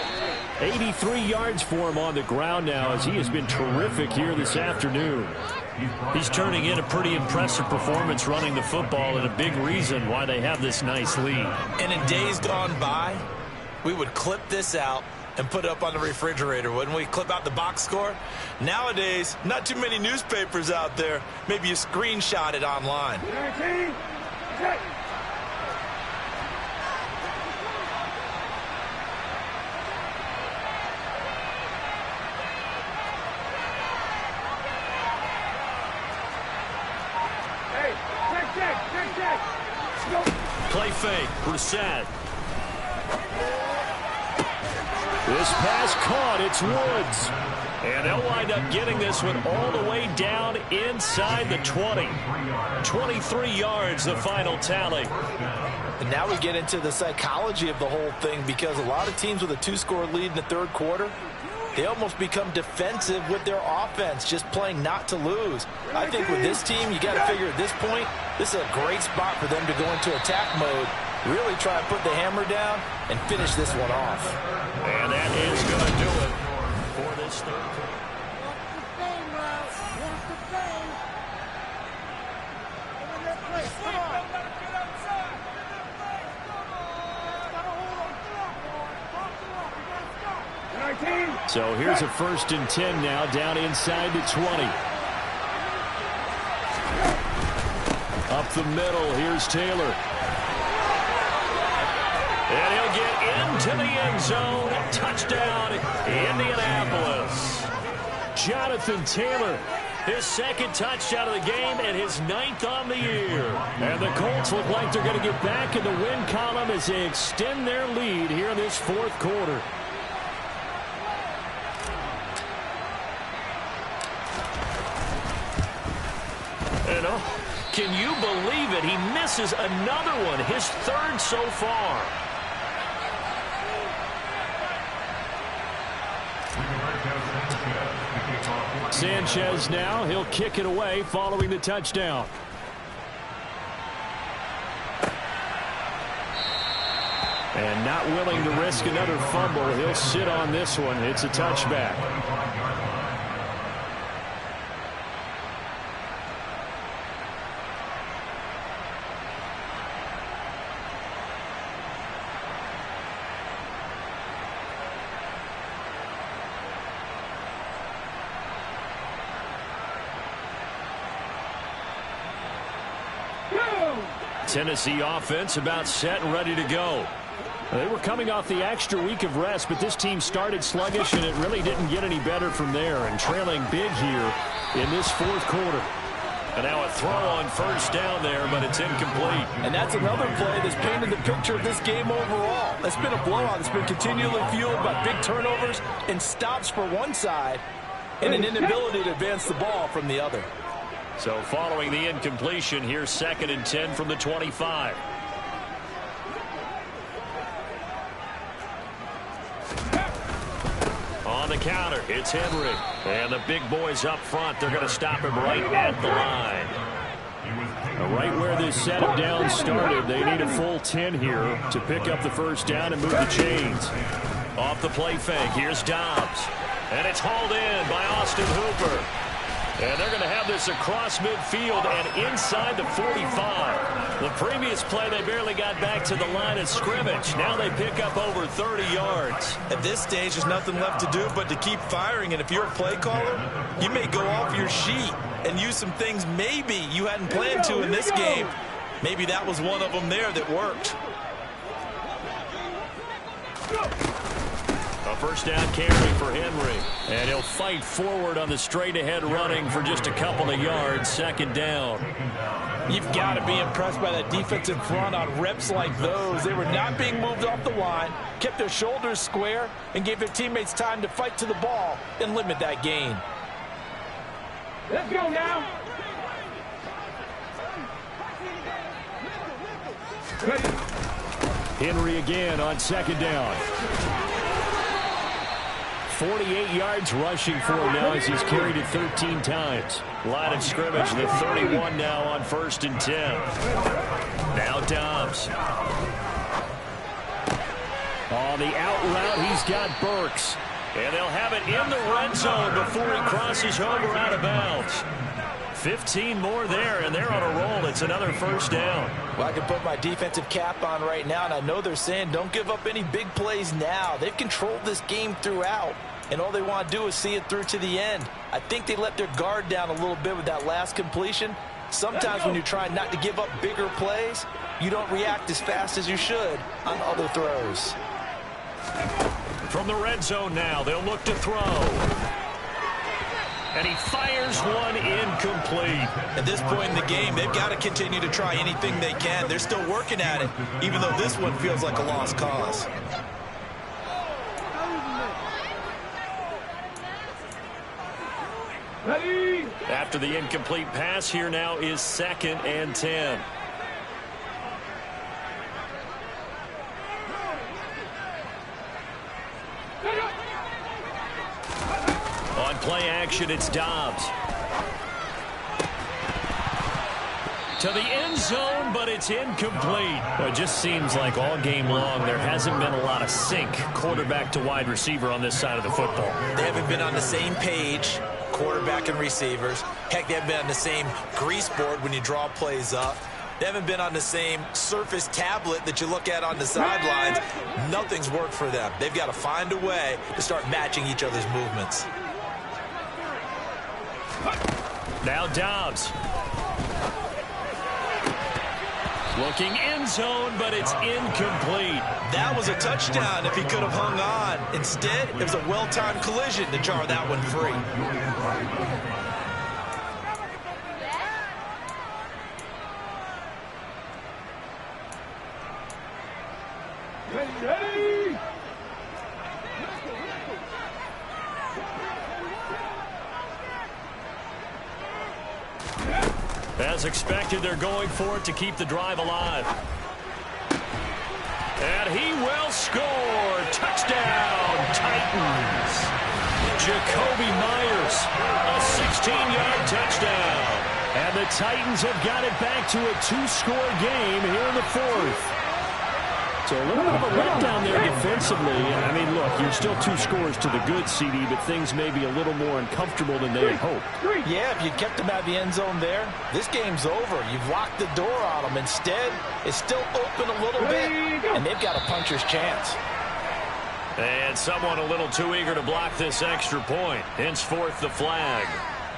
[SPEAKER 1] 83 yards for him on the ground now as he has been terrific here this afternoon. He's turning in a pretty impressive performance running the football and a big reason why they have this nice lead.
[SPEAKER 3] And in days gone by, we would clip this out and put it up on the refrigerator, wouldn't we? Clip out the box score. Nowadays, not too many newspapers out there. Maybe you screenshot it online.
[SPEAKER 4] 19, check.
[SPEAKER 1] Play fake. Brissett. This pass caught. It's Woods. And they'll wind up getting this one all the way down inside the 20. 23 yards, the final tally.
[SPEAKER 3] And now we get into the psychology of the whole thing because a lot of teams with a 2-score lead in the third quarter, they almost become defensive with their offense, just playing not to lose. I think with this team, you got to figure at this point, this is a great spot for them to go into attack mode, really try and put the hammer down and finish this one off.
[SPEAKER 1] And that is going to do it for this third quarter. So here's a 1st and 10 now down inside the 20. Up the middle, here's Taylor. And he'll get into the end zone. Touchdown, Indianapolis. Jonathan Taylor, his 2nd touchdown of the game and his 9th on the year. And the Colts look like they're going to get back in the win column as they extend their lead here in this 4th quarter. Can you believe it? He misses another one, his 3rd so far. Sanchez now, he'll kick it away following the touchdown. And not willing to risk another fumble, he'll sit on this one. It's a touchback. Tennessee offense about set and ready to go. They were coming off the extra week of rest, but this team started sluggish, and it really didn't get any better from there, and trailing big here in this 4th quarter. And now a throw on 1st down there, but it's incomplete.
[SPEAKER 3] And that's another play that's painted the picture of this game overall. It's been a blowout. It's been continually fueled by big turnovers and stops for one side and an inability to advance the ball from the other.
[SPEAKER 1] So following the incompletion, here's 2nd and 10 from the 25. On the counter, it's Henry. And the big boys up front, they're going to stop him right at the line. Right where this set of downs started, they need a full 10 here to pick up the 1st down and move the chains. Off the play fake, here's Dobbs. And it's hauled in by Austin Hooper. And they're going to have this across midfield and inside the 45. The previous play, they barely got back to the line of scrimmage. Now they pick up over 30 yards.
[SPEAKER 2] At this stage, there's nothing left to do but to keep firing. And if you're a play caller, you may go off your sheet and use some things maybe you hadn't planned to in this game. Maybe that was one of them there that worked.
[SPEAKER 1] A first down carry for Henry. And he'll fight forward on the straight-ahead running for just a couple of yards. Second down.
[SPEAKER 3] You've got to be impressed by that defensive front on reps like those. They were not being moved off the line, kept their shoulders square, and gave their teammates time to fight to the ball and limit that gain.
[SPEAKER 4] Let's go now.
[SPEAKER 1] Henry again on second down. 48 yards rushing for him now as he's carried it 13 times. Line of scrimmage, the 31 now on 1st and 10. Now Dobbs. On the out route, he's got Burks. And they'll have it in the red zone before he crosses over out of bounds. 15 more there, and they're on a roll. It's another first down.
[SPEAKER 3] Well, I can put my defensive cap on right now, and I know they're saying don't give up any big plays now. They've controlled this game throughout, and all they want to do is see it through to the end. I think they let their guard down a little bit with that last completion. Sometimes when you're trying not to give up bigger plays, you don't react as fast as you should on other throws.
[SPEAKER 1] From the red zone now, they'll look to throw. And he fires one incomplete.
[SPEAKER 2] At this point in the game, they've got to continue to try anything they can. They're still working at it, even though this one feels like a lost cause.
[SPEAKER 4] Ready?
[SPEAKER 1] After the incomplete pass, here now is 2nd and 10. On play action, it's Dobbs. To the end zone, but it's incomplete. It just seems like all game long there hasn't been a lot of sync quarterback to wide receiver on this side of the football.
[SPEAKER 2] They haven't been on the same page, quarterback and receivers. Heck, they haven't been on the same grease board when you draw plays up. They haven't been on the same Surface tablet that you look at on the sidelines. Nothing's worked for them. They've got to find a way to start matching each other's movements.
[SPEAKER 1] Now Dobbs. Looking end zone, but it's incomplete.
[SPEAKER 2] That was a touchdown if he could have hung on. Instead, it was a well-timed collision to jar that one free.
[SPEAKER 4] Ready?
[SPEAKER 1] As expected, they're going for it to keep the drive alive. And he will score. Touchdown, Titans. Jakobi Meyers, a 16-yard touchdown. And the Titans have got it back to a 2-score game here in the 4th. So a little bit of a letdown there defensively. I mean, look, you're still 2 scores to the good, CD, but things may be a little more uncomfortable than they had hoped.
[SPEAKER 3] Yeah, if you kept them out of the end zone there, this game's over. You've locked the door on them. Instead, it's still open a little bit, and they've got a puncher's chance.
[SPEAKER 1] And someone a little too eager to block this extra point. Henceforth, the flag.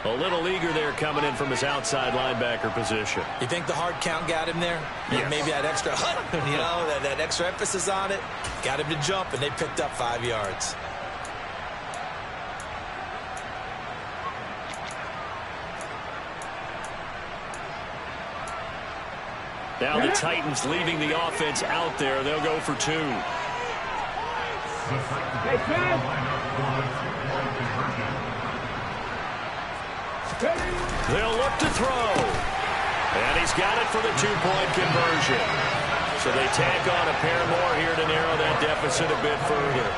[SPEAKER 1] A little eager there coming in from his outside linebacker position.
[SPEAKER 2] You think the hard count got him there?
[SPEAKER 1] Yes.
[SPEAKER 2] Maybe that extra, that extra emphasis on it got him to jump, and they picked up 5 yards.
[SPEAKER 1] Now the Titans leaving the offense out there. They'll go for 2.
[SPEAKER 4] Hey,
[SPEAKER 1] They'll look to throw. And he's got it for the 2-point conversion. So they tack on a pair more here to narrow that deficit a bit further.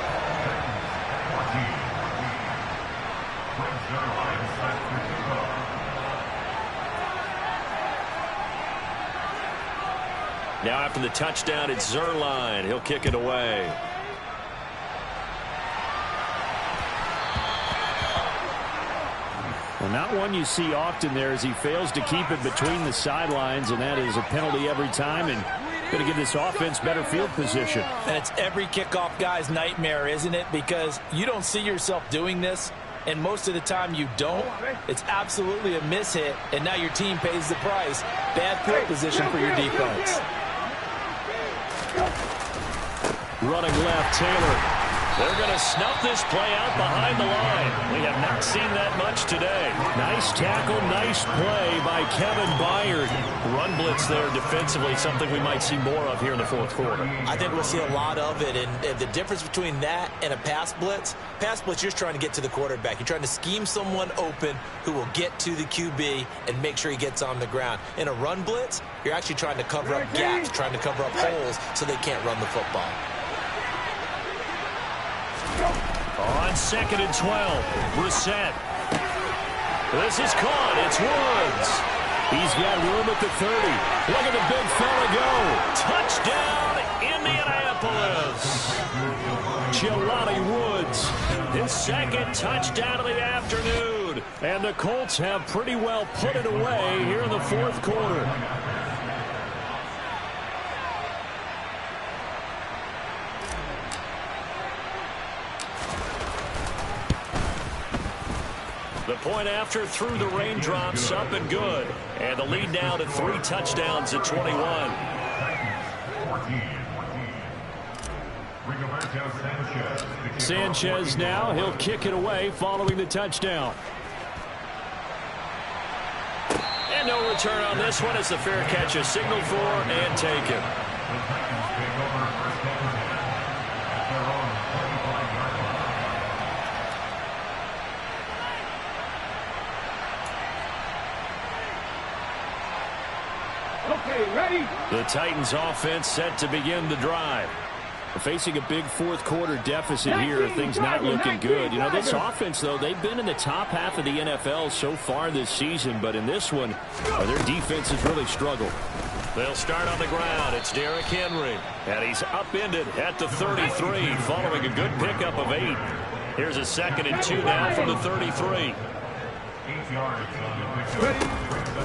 [SPEAKER 1] Now after the touchdown, it's Zuerlein. He'll kick it away. Well, not one you see often there as he fails to keep it between the sidelines, and that is a penalty every time, and going to give this offense better field position.
[SPEAKER 3] And it's every kickoff guy's nightmare, isn't it? Because you don't see yourself doing this, and most of the time you don't. It's absolutely a mishit, and now your team pays the price. Bad field position for your defense.
[SPEAKER 1] Running left, Taylor. They're going to snuff this play out behind the line. We have not seen that much today. Nice tackle, nice play by Kevin Byard. Run blitz there defensively, something we might see more of here in the fourth quarter.
[SPEAKER 3] I think we'll see a lot of it, and the difference between that and a pass blitz, you're just trying to get to the quarterback. You're trying to scheme someone open who will get to the QB and make sure he gets on the ground. In a run blitz, you're actually trying to cover up gaps, trying to cover up holes so they can't run the football.
[SPEAKER 1] On 2nd and 12, Brissett. This is caught. It's Woods. He's got room at the 30. Look at the big fella go. Touchdown, Indianapolis. Jelani Woods, his second touchdown of the afternoon. And the Colts have pretty well put it away here in the fourth quarter. The point after through the raindrops, up and good. And the lead now to 3 touchdowns at 21. Sanchez now, he'll kick it away following the touchdown. And no return on this one as the fair catch is signaled for and taken. The Titans offense set to begin the drive. We're facing a big fourth quarter deficit here. Things not looking good. You know, this offense, though, they've been in the top half of the NFL so far this season, but in this one, their defense has really struggled. They'll start on the ground. It's Derrick Henry, and he's upended at the 33 following a good pickup of 8. Here's a 2nd and 2 now from the 33.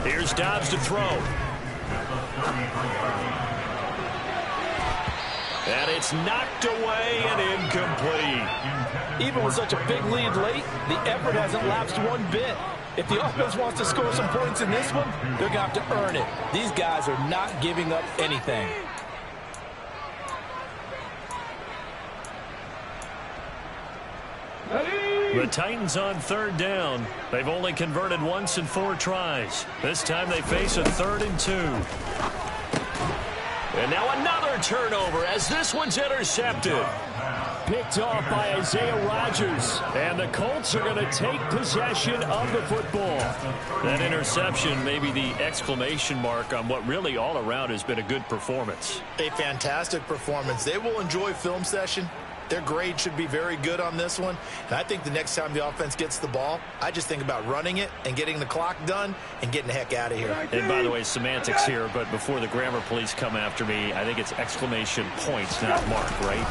[SPEAKER 1] Here's Dobbs to throw. And it's knocked away and incomplete.
[SPEAKER 3] Even with such a big lead late, the effort hasn't lapsed one bit. If the offense wants to score some points in this one, they're going to have to earn it. These guys are not giving up anything.
[SPEAKER 1] The Titans on 3rd down. They've only converted once in 4 tries. This time they face a 3rd and 2. And now another turnover as this one's intercepted. Picked off by Isaiah Rodgers. And the Colts are going to take possession of the football. That interception may be the exclamation mark on what really all around has been a good performance.
[SPEAKER 2] A fantastic performance. They will enjoy film session. Their grade should be very good on this one. And I think the next time the offense gets the ball, I just think about running it and getting the clock done and getting the heck out of here.
[SPEAKER 1] And by the way, semantics here, but before the grammar police come after me, I think it's exclamation points, not mark, right?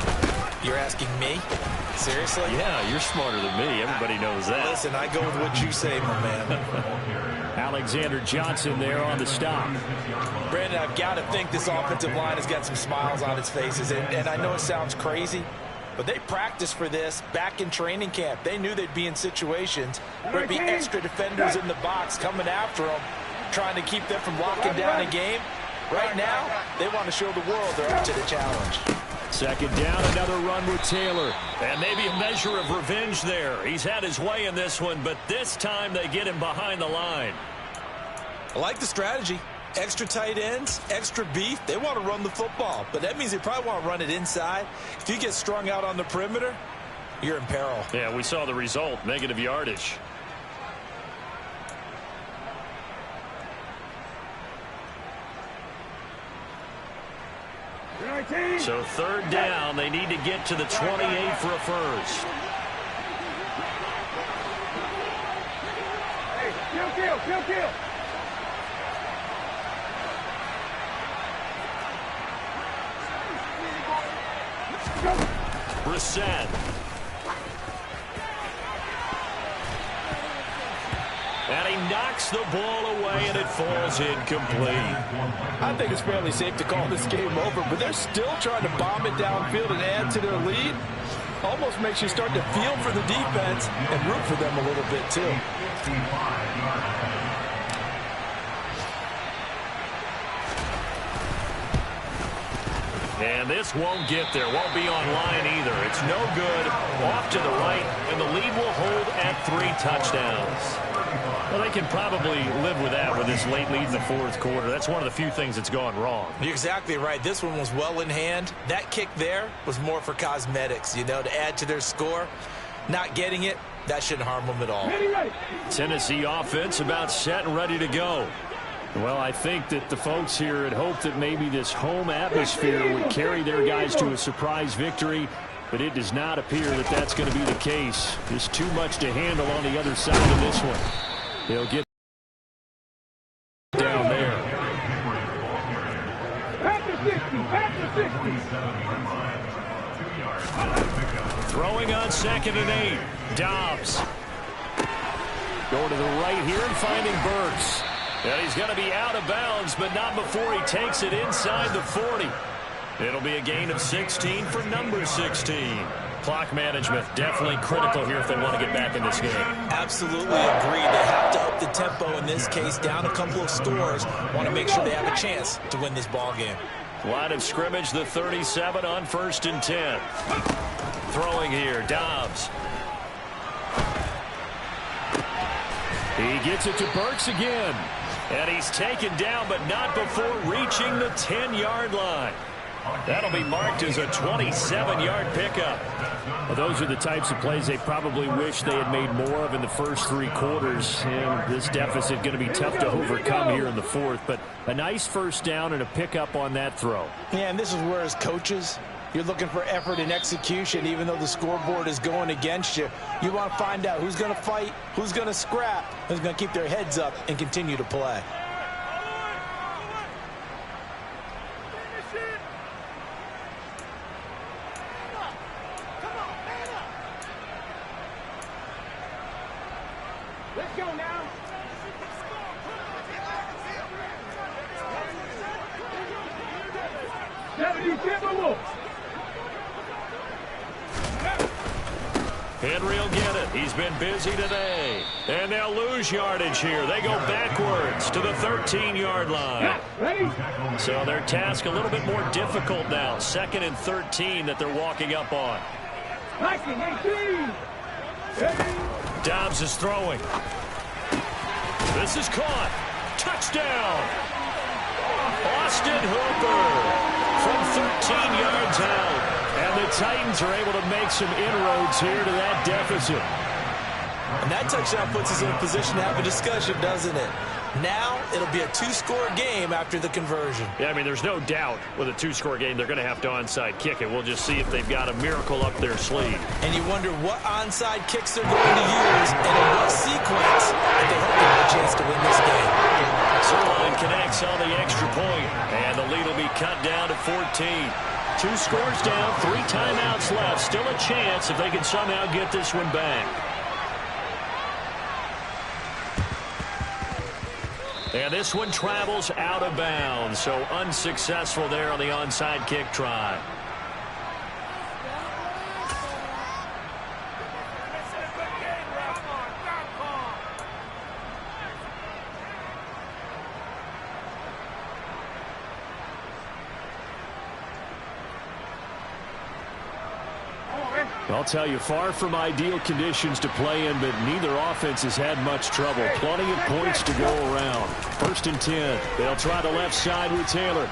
[SPEAKER 3] You're asking me? Seriously?
[SPEAKER 1] Yeah, you're smarter than me. Everybody knows that.
[SPEAKER 2] Listen, I go with what you say, my man.
[SPEAKER 1] Alexander Johnson there on the stop.
[SPEAKER 3] Brandon, I've got to think this offensive line has got some smiles on its faces. And I know it sounds crazy, but they practiced for this back in training camp. They knew they'd be in situations where there'd be extra defenders in the box coming after them, trying to keep them from locking down a game. Right now, they want to show the world they're up to the challenge.
[SPEAKER 1] 2nd down, another run with Taylor. And maybe a measure of revenge there. He's had his way in this one, but this time they get him behind the line.
[SPEAKER 3] I like the strategy. Extra tight ends, extra beef. They want to run the football, but that means they probably want to run it inside. If you get strung out on the perimeter, you're in peril.
[SPEAKER 1] Yeah, we saw the result, negative yardage. So 3rd down, they need to get to the 28 for a first.
[SPEAKER 4] Hey, kill.
[SPEAKER 1] Brissett. knocks the ball away, and it falls incomplete.
[SPEAKER 3] I think it's fairly safe to call this game over, but they're still trying to bomb it downfield and add to their lead. Almost makes you start to feel for the defense and root for them a little bit, too.
[SPEAKER 1] And this won't get there. Won't be on line either. It's no good. Off to the right, and the lead will hold at 3 touchdowns. Well, they can probably live with that with this late lead in the fourth quarter. That's one of the few things that's gone wrong.
[SPEAKER 2] You're exactly right. This one was well in hand. That kick there was more for cosmetics, you know, to add to their score. Not getting it, that shouldn't harm them at all.
[SPEAKER 1] Tennessee offense about set and ready to go. Well, I think that the folks here had hoped that maybe this home atmosphere would carry their guys to a surprise victory, but it does not appear that that's going to be the case. Just too much to handle on the other side of this one. They'll get down there. Throwing on 2nd and 8. Dobbs. Going to the right here and finding Burks. And he's going to be out of bounds, but not before he takes it inside the 40. It'll be a gain of 16 for number 16. Clock management definitely critical here if they want to get back in this game.
[SPEAKER 2] Absolutely agree. They have to up the tempo in this case. Down a couple of scores. Want to make sure they have a chance to win this ball game.
[SPEAKER 1] Line of scrimmage, the 37 on 1st and 10. Throwing here, Dobbs. He gets it to Burks again. And he's taken down, but not before reaching the 10-yard line. That'll be marked as a 27-yard pickup. Well, those are the types of plays they probably wish they had made more of in the first 3 quarters. And this deficit going to be tough to overcome here in the fourth. But a nice first down and a pickup on that throw.
[SPEAKER 3] Yeah, and this is where, as coaches, you're looking for effort and execution. Even though the scoreboard is going against you, you want to find out who's going to fight, who's going to scrap, who's going to keep their heads up and continue to play.
[SPEAKER 4] Let's go now.
[SPEAKER 1] Henry will get it. He's been busy today. And they'll lose yardage here. They go backwards to the 13-yard line. So their task a little bit more difficult now. 2nd and 13 that they're walking up on. Dobbs is throwing. This is caught. Touchdown. Austin Hooper from 13 yards out. And the Titans are able to make some inroads here to that deficit.
[SPEAKER 2] And that touchdown puts us in a position to have a discussion, doesn't it? Now it'll be a 2-score game after the conversion.
[SPEAKER 1] Yeah, I mean, there's no doubt with a 2-score game they're going to have to onside kick it. We'll just see if they've got a miracle up their sleeve.
[SPEAKER 2] And you wonder what onside kicks they're going to use and in what sequence if they hope to have a chance to win this game.
[SPEAKER 1] Sirline connects on the extra point, and the lead will be cut down to 14. 2 scores down, 3 timeouts left. Still a chance if they can somehow get this one back. And this one travels out of bounds, so unsuccessful there on the onside kick try. I'll tell you, far from ideal conditions to play in, but neither offense has had much trouble. Plenty of points to go around. 1st and 10. They'll try the left side with Taylor.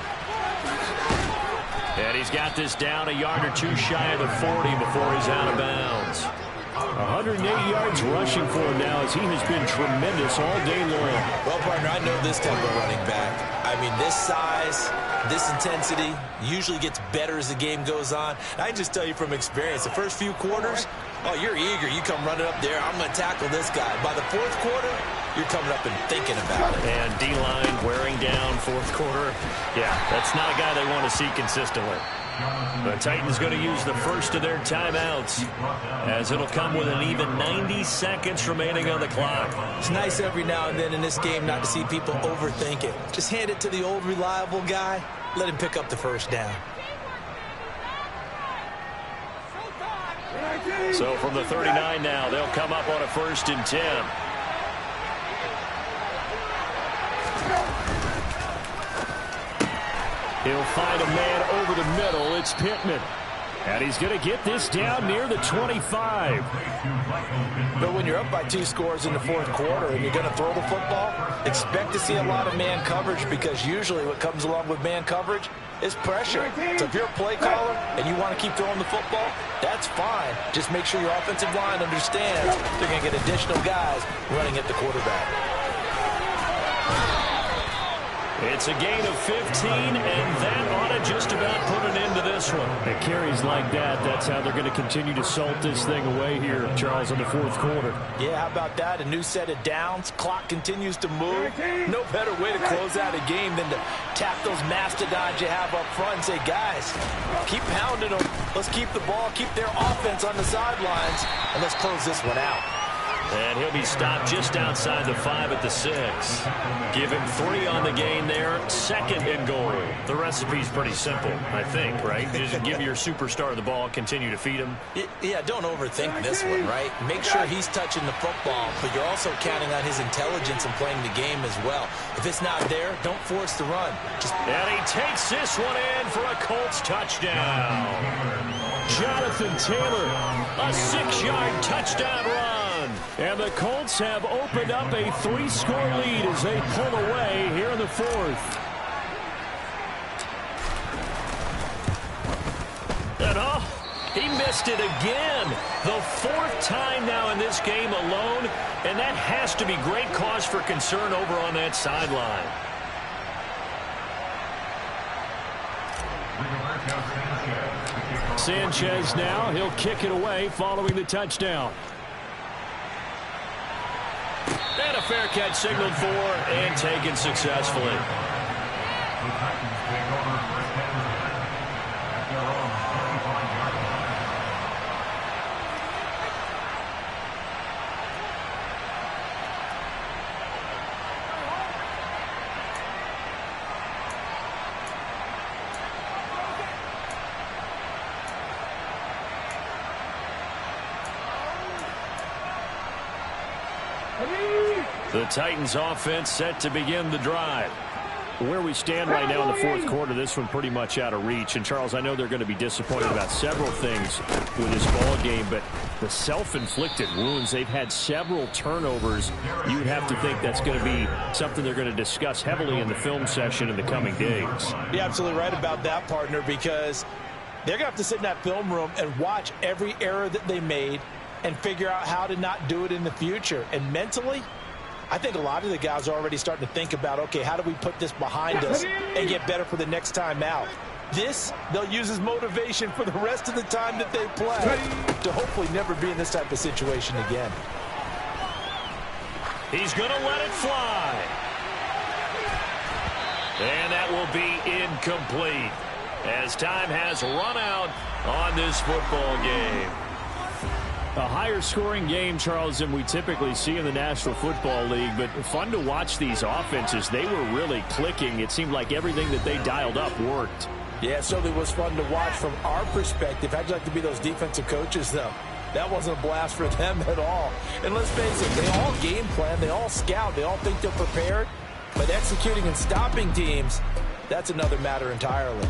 [SPEAKER 1] And he's got this down a yard or 2 shy of the 40 before he's out of bounds. 180 yards rushing for him now as he has been tremendous all day long.
[SPEAKER 2] Well, partner, I know this type of running back. I mean, this size, this intensity usually gets better as the game goes on. I can just tell you from experience, the first few quarters, oh, you're eager. You come running up there, I'm going to tackle this guy. By the 4th quarter, you're coming up and thinking about it.
[SPEAKER 1] And D-line wearing down 4th quarter. Yeah, that's not a guy they want to see consistently. The Titans going to use the first of their timeouts, as it'll come with an even 90 seconds remaining on the clock.
[SPEAKER 3] It's nice every now and then in this game not to see people overthink it. Just hand it to the old reliable guy. Let him pick up the first down.
[SPEAKER 1] So from the 39 now, they'll come up on a 1st and 10. He'll find a man over the middle. It's Pittman. And he's going to get this down near the 25.
[SPEAKER 3] But when you're up by 2 scores in the 4th quarter and you're going to throw the football, expect to see a lot of man coverage, because usually what comes along with man coverage is pressure. So if you're a play caller and you want to keep throwing the football, that's fine. Just make sure your offensive line understands they're going to get additional guys running at the quarterback.
[SPEAKER 1] It's a gain of 15, and that ought to just about put an end to this one.
[SPEAKER 5] It carries like that. That's how they're going to continue to salt this thing away here, Charles, in the 4th quarter.
[SPEAKER 3] Yeah, how about that? A new set of downs. Clock continues to move. No better way to close out a game than to tap those mastodons you have up front and say, guys, keep pounding them. Let's keep the ball, keep their offense on the sidelines, and let's close this one out.
[SPEAKER 1] And he'll be stopped just outside the 5 at the 6. Give him 3 on the gain there. 2nd and goal. The recipe's pretty simple, I think, right? Just give your superstar the ball, continue to feed him.
[SPEAKER 3] Yeah, don't overthink this one, right? Make sure he's touching the football, but you're also counting on his intelligence and playing the game as well. If it's not there, don't force the run.
[SPEAKER 1] And he takes this one in for a Colts touchdown. Jonathan Taylor, a 6-yard touchdown run. And the Colts have opened up a 3-score lead as they pull away here in the 4th. And he missed it again. The 4th time now in this game alone, and that has to be great cause for concern over on that sideline.
[SPEAKER 5] Sanchez now, he'll kick it away following the touchdown.
[SPEAKER 1] And a fair catch signaled for and taken successfully.
[SPEAKER 6] The Titans take over first and 10 at their own 35-yard line.
[SPEAKER 1] The Titans offense set to begin the drive.
[SPEAKER 5] Where we stand right now in the 4th quarter, this one pretty much out of reach. And, Charles, I know they're going to be disappointed about several things with this ball game, but the self-inflicted wounds, they've had several turnovers. You would have to think that's going to be something they're going to discuss heavily in the film session in the coming days.
[SPEAKER 3] You're absolutely right about that, partner, because they're going to have to sit in that film room and watch every error that they made and figure out how to not do it in the future. And mentally, I think a lot of the guys are already starting to think about, okay, how do we put this behind us and get better for the next time out? This, they'll use as motivation for the rest of the time that they play to hopefully never be in this type of situation again.
[SPEAKER 1] He's going to let it fly. And that will be incomplete as time has run out on this football game.
[SPEAKER 5] A higher scoring game, Charles, than we typically see in the National Football League, but fun to watch these offenses. They were really clicking. It seemed like everything that they dialed up worked.
[SPEAKER 3] Yeah, it certainly was fun to watch from our perspective. How'd you like to be those defensive coaches, though? That wasn't a blast for them at all. And let's face it, they all game plan, they all scout, they all think they're prepared, but executing and stopping teams, that's another matter entirely.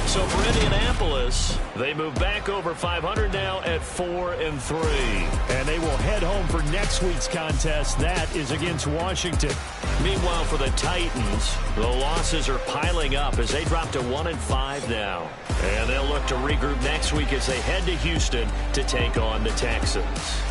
[SPEAKER 1] So for Indianapolis, they move back over 500 now at 4-3.
[SPEAKER 5] And they will head home for next week's contest. That is against Washington.
[SPEAKER 1] Meanwhile, for the Titans, the losses are piling up as they drop to 1-5 now. And they'll look to regroup next week as they head to Houston to take on the Texans.